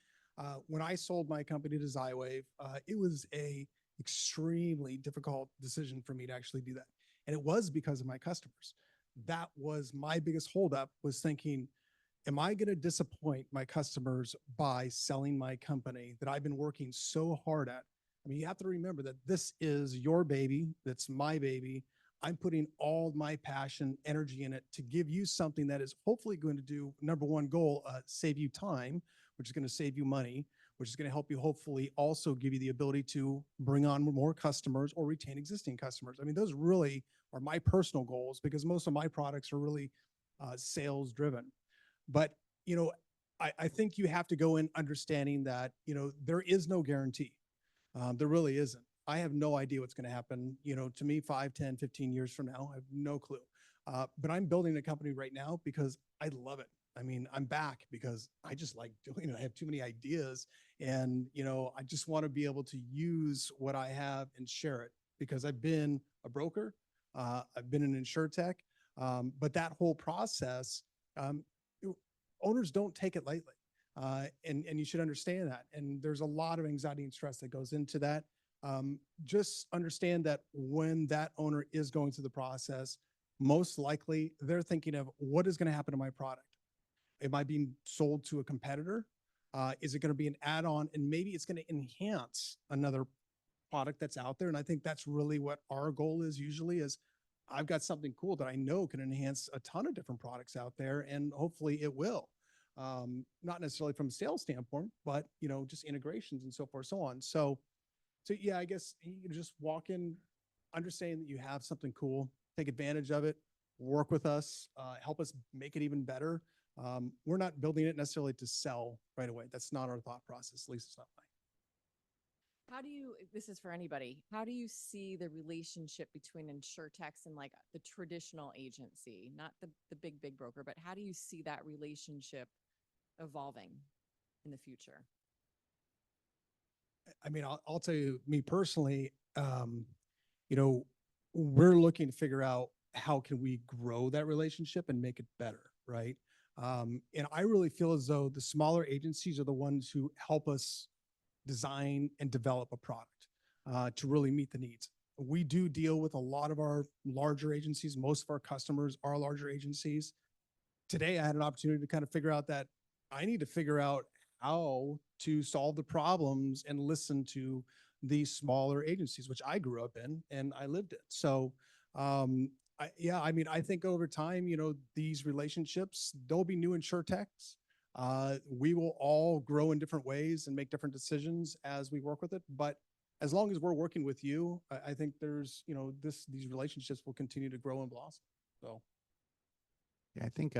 When I sold my company to Xywave, it was a extremely difficult decision for me to actually do that. And it was because of my customers. That was my biggest holdup, was thinking, am I going to disappoint my customers by selling my company that I've been working so hard at? You have to remember that this is your baby. That's my baby. I'm putting all my passion, energy in it to give you something that is hopefully going to do, number one goal, save you time, which is going to save you money, which is going to help you hopefully also give you the ability to bring on more customers or retain existing customers. Those really are my personal goals, because most of my products are really sales driven. But, I think you have to go in understanding that, there is no guarantee. There really isn't. I have no idea what's going to happen, to me 5, 10, 15 years from now. I have no clue. But I'm building a company right now because I love it. I'm back because I just like doing it. I have too many ideas, and, I just want to be able to use what I have and share it, because I've been a broker. I've been an InsurTech. But that whole process, owners don't take it lightly. And you should understand that. And there's a lot of anxiety and stress that goes into that. Just understand that when that owner is going through the process, most likely they're thinking of, what is going to happen to my product? Am I being sold to a competitor? Is it going to be an add-on? And maybe it's going to enhance another product that's out there. And I think that's really what our goal is usually, is I've got something cool that I know can enhance a ton of different products out there, and hopefully it will. Not necessarily from a sales standpoint, but, just integrations and so forth, so on. So yeah, I guess you just walk in, understanding that you have something cool, take advantage of it, work with us, help us make it even better. We're not building it necessarily to sell right away. That's not our thought process. At least it's not mine. This is for anybody, how do you see the relationship between InsurTechs and like the traditional agency, not the big broker, but how do you see that relationship evolving in the future? I'll tell you, me personally, we're looking to figure out how can we grow that relationship and make it better, right? And I really feel as though the smaller agencies are the ones who help us design and develop a product to really meet the needs. We do deal with a lot of our larger agencies. Most of our customers are larger agencies. Today, I had an opportunity to kind of figure out that I need to figure out how to solve the problems and listen to these smaller agencies, which I grew up in and I lived in. So, I mean, I think over time, you know, these relationships, there'll be new InsurTechs. We will all grow in different ways and make different decisions as we work with it. But as long as we're working with you, I think there's, you know, these relationships will continue to grow and blossom. So. Yeah, I think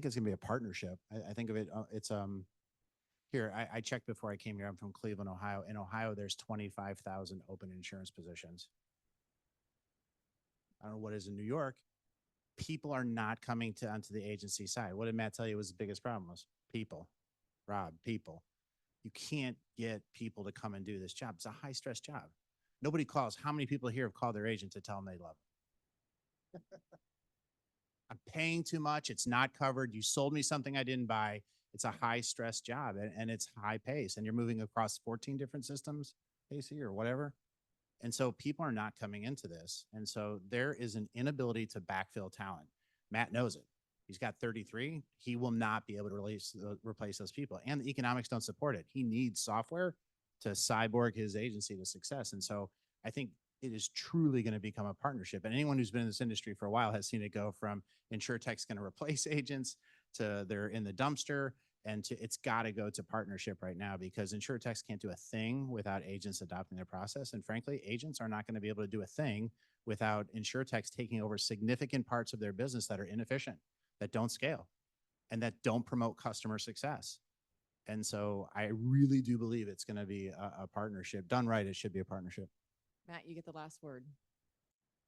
it's gonna be a partnership. I think of it, it's here, I checked before I came here. I'm from Cleveland, Ohio. In Ohio, there's 25,000 open insurance positions. I don't know what is in New York. People are not coming onto the agency side. What did Matt tell you was the biggest problem was? People. Rob, people. You can't get people to come and do this job. It's a high stress job. Nobody calls. How many people here have called their agent to tell them they love them? I'm paying too much. It's not covered. You sold me something I didn't buy. It's a high stress job and it's high pace, and you're moving across 14 different systems, AC or whatever. And so people are not coming into this. And so there is an inability to backfill talent. Matt knows it. He's got 33. He will not be able to replace those people. And the economics don't support it. He needs software to cyborg his agency to success. And so I think it is truly going to become a partnership. And anyone who's been in this industry for a while has seen it go from InsurTech's going to replace agents to they're in the dumpster, and to it's got to go to partnership right now, because InsurTechs can't do a thing without agents adopting their process. And frankly, agents are not going to be able to do a thing without InsurTechs taking over significant parts of their business that are inefficient, that don't scale, and that don't promote customer success. And so I really do believe it's going to be a partnership. Done right, it should be a partnership. Matt, you get the last word.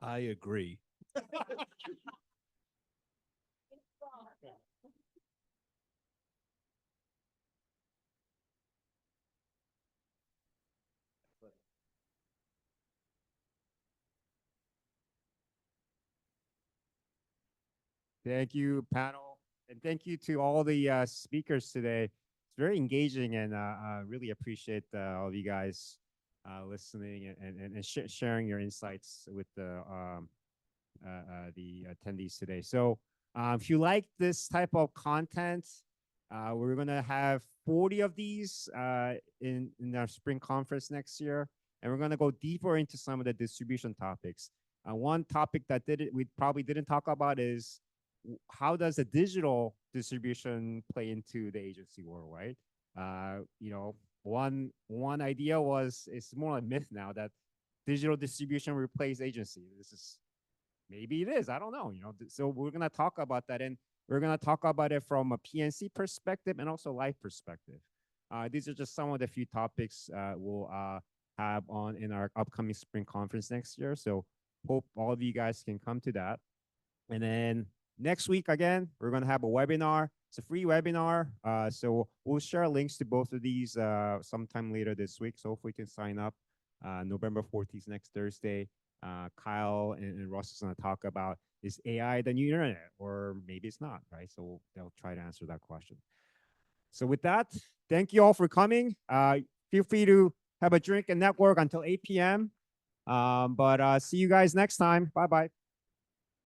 I agree. Thank you, panel. And thank you to all the speakers today. It's very engaging, and really appreciate all of you guys listening and sharing your insights with the attendees today. So if you like this type of content, we're going to have 40 of these in our spring conference next year. And we're going to go deeper into some of the distribution topics. One topic that we probably didn't talk about is how does the digital distribution play into the agency world, right? You know, one idea was, it's more a myth now, that digital distribution replace agency. This is, maybe it is, I don't know, you know. So we're gonna talk about that, and we're gonna talk about it from a PNC perspective and also life perspective. These are just some of the few topics we'll have on in our upcoming spring conference next year. So hope all of you guys can come to that. And then next week, again, we're going to have a webinar. It's a free webinar. So we'll share links to both of these sometime later this week. So if we can sign up, November 14th, next Thursday, Kyle and Ross is going to talk about, is AI the new internet, or maybe it's not, right? So they'll try to answer that question. So with that, thank you all for coming. Feel free to have a drink and network until 8 p.m. But see you guys next time. Bye-bye.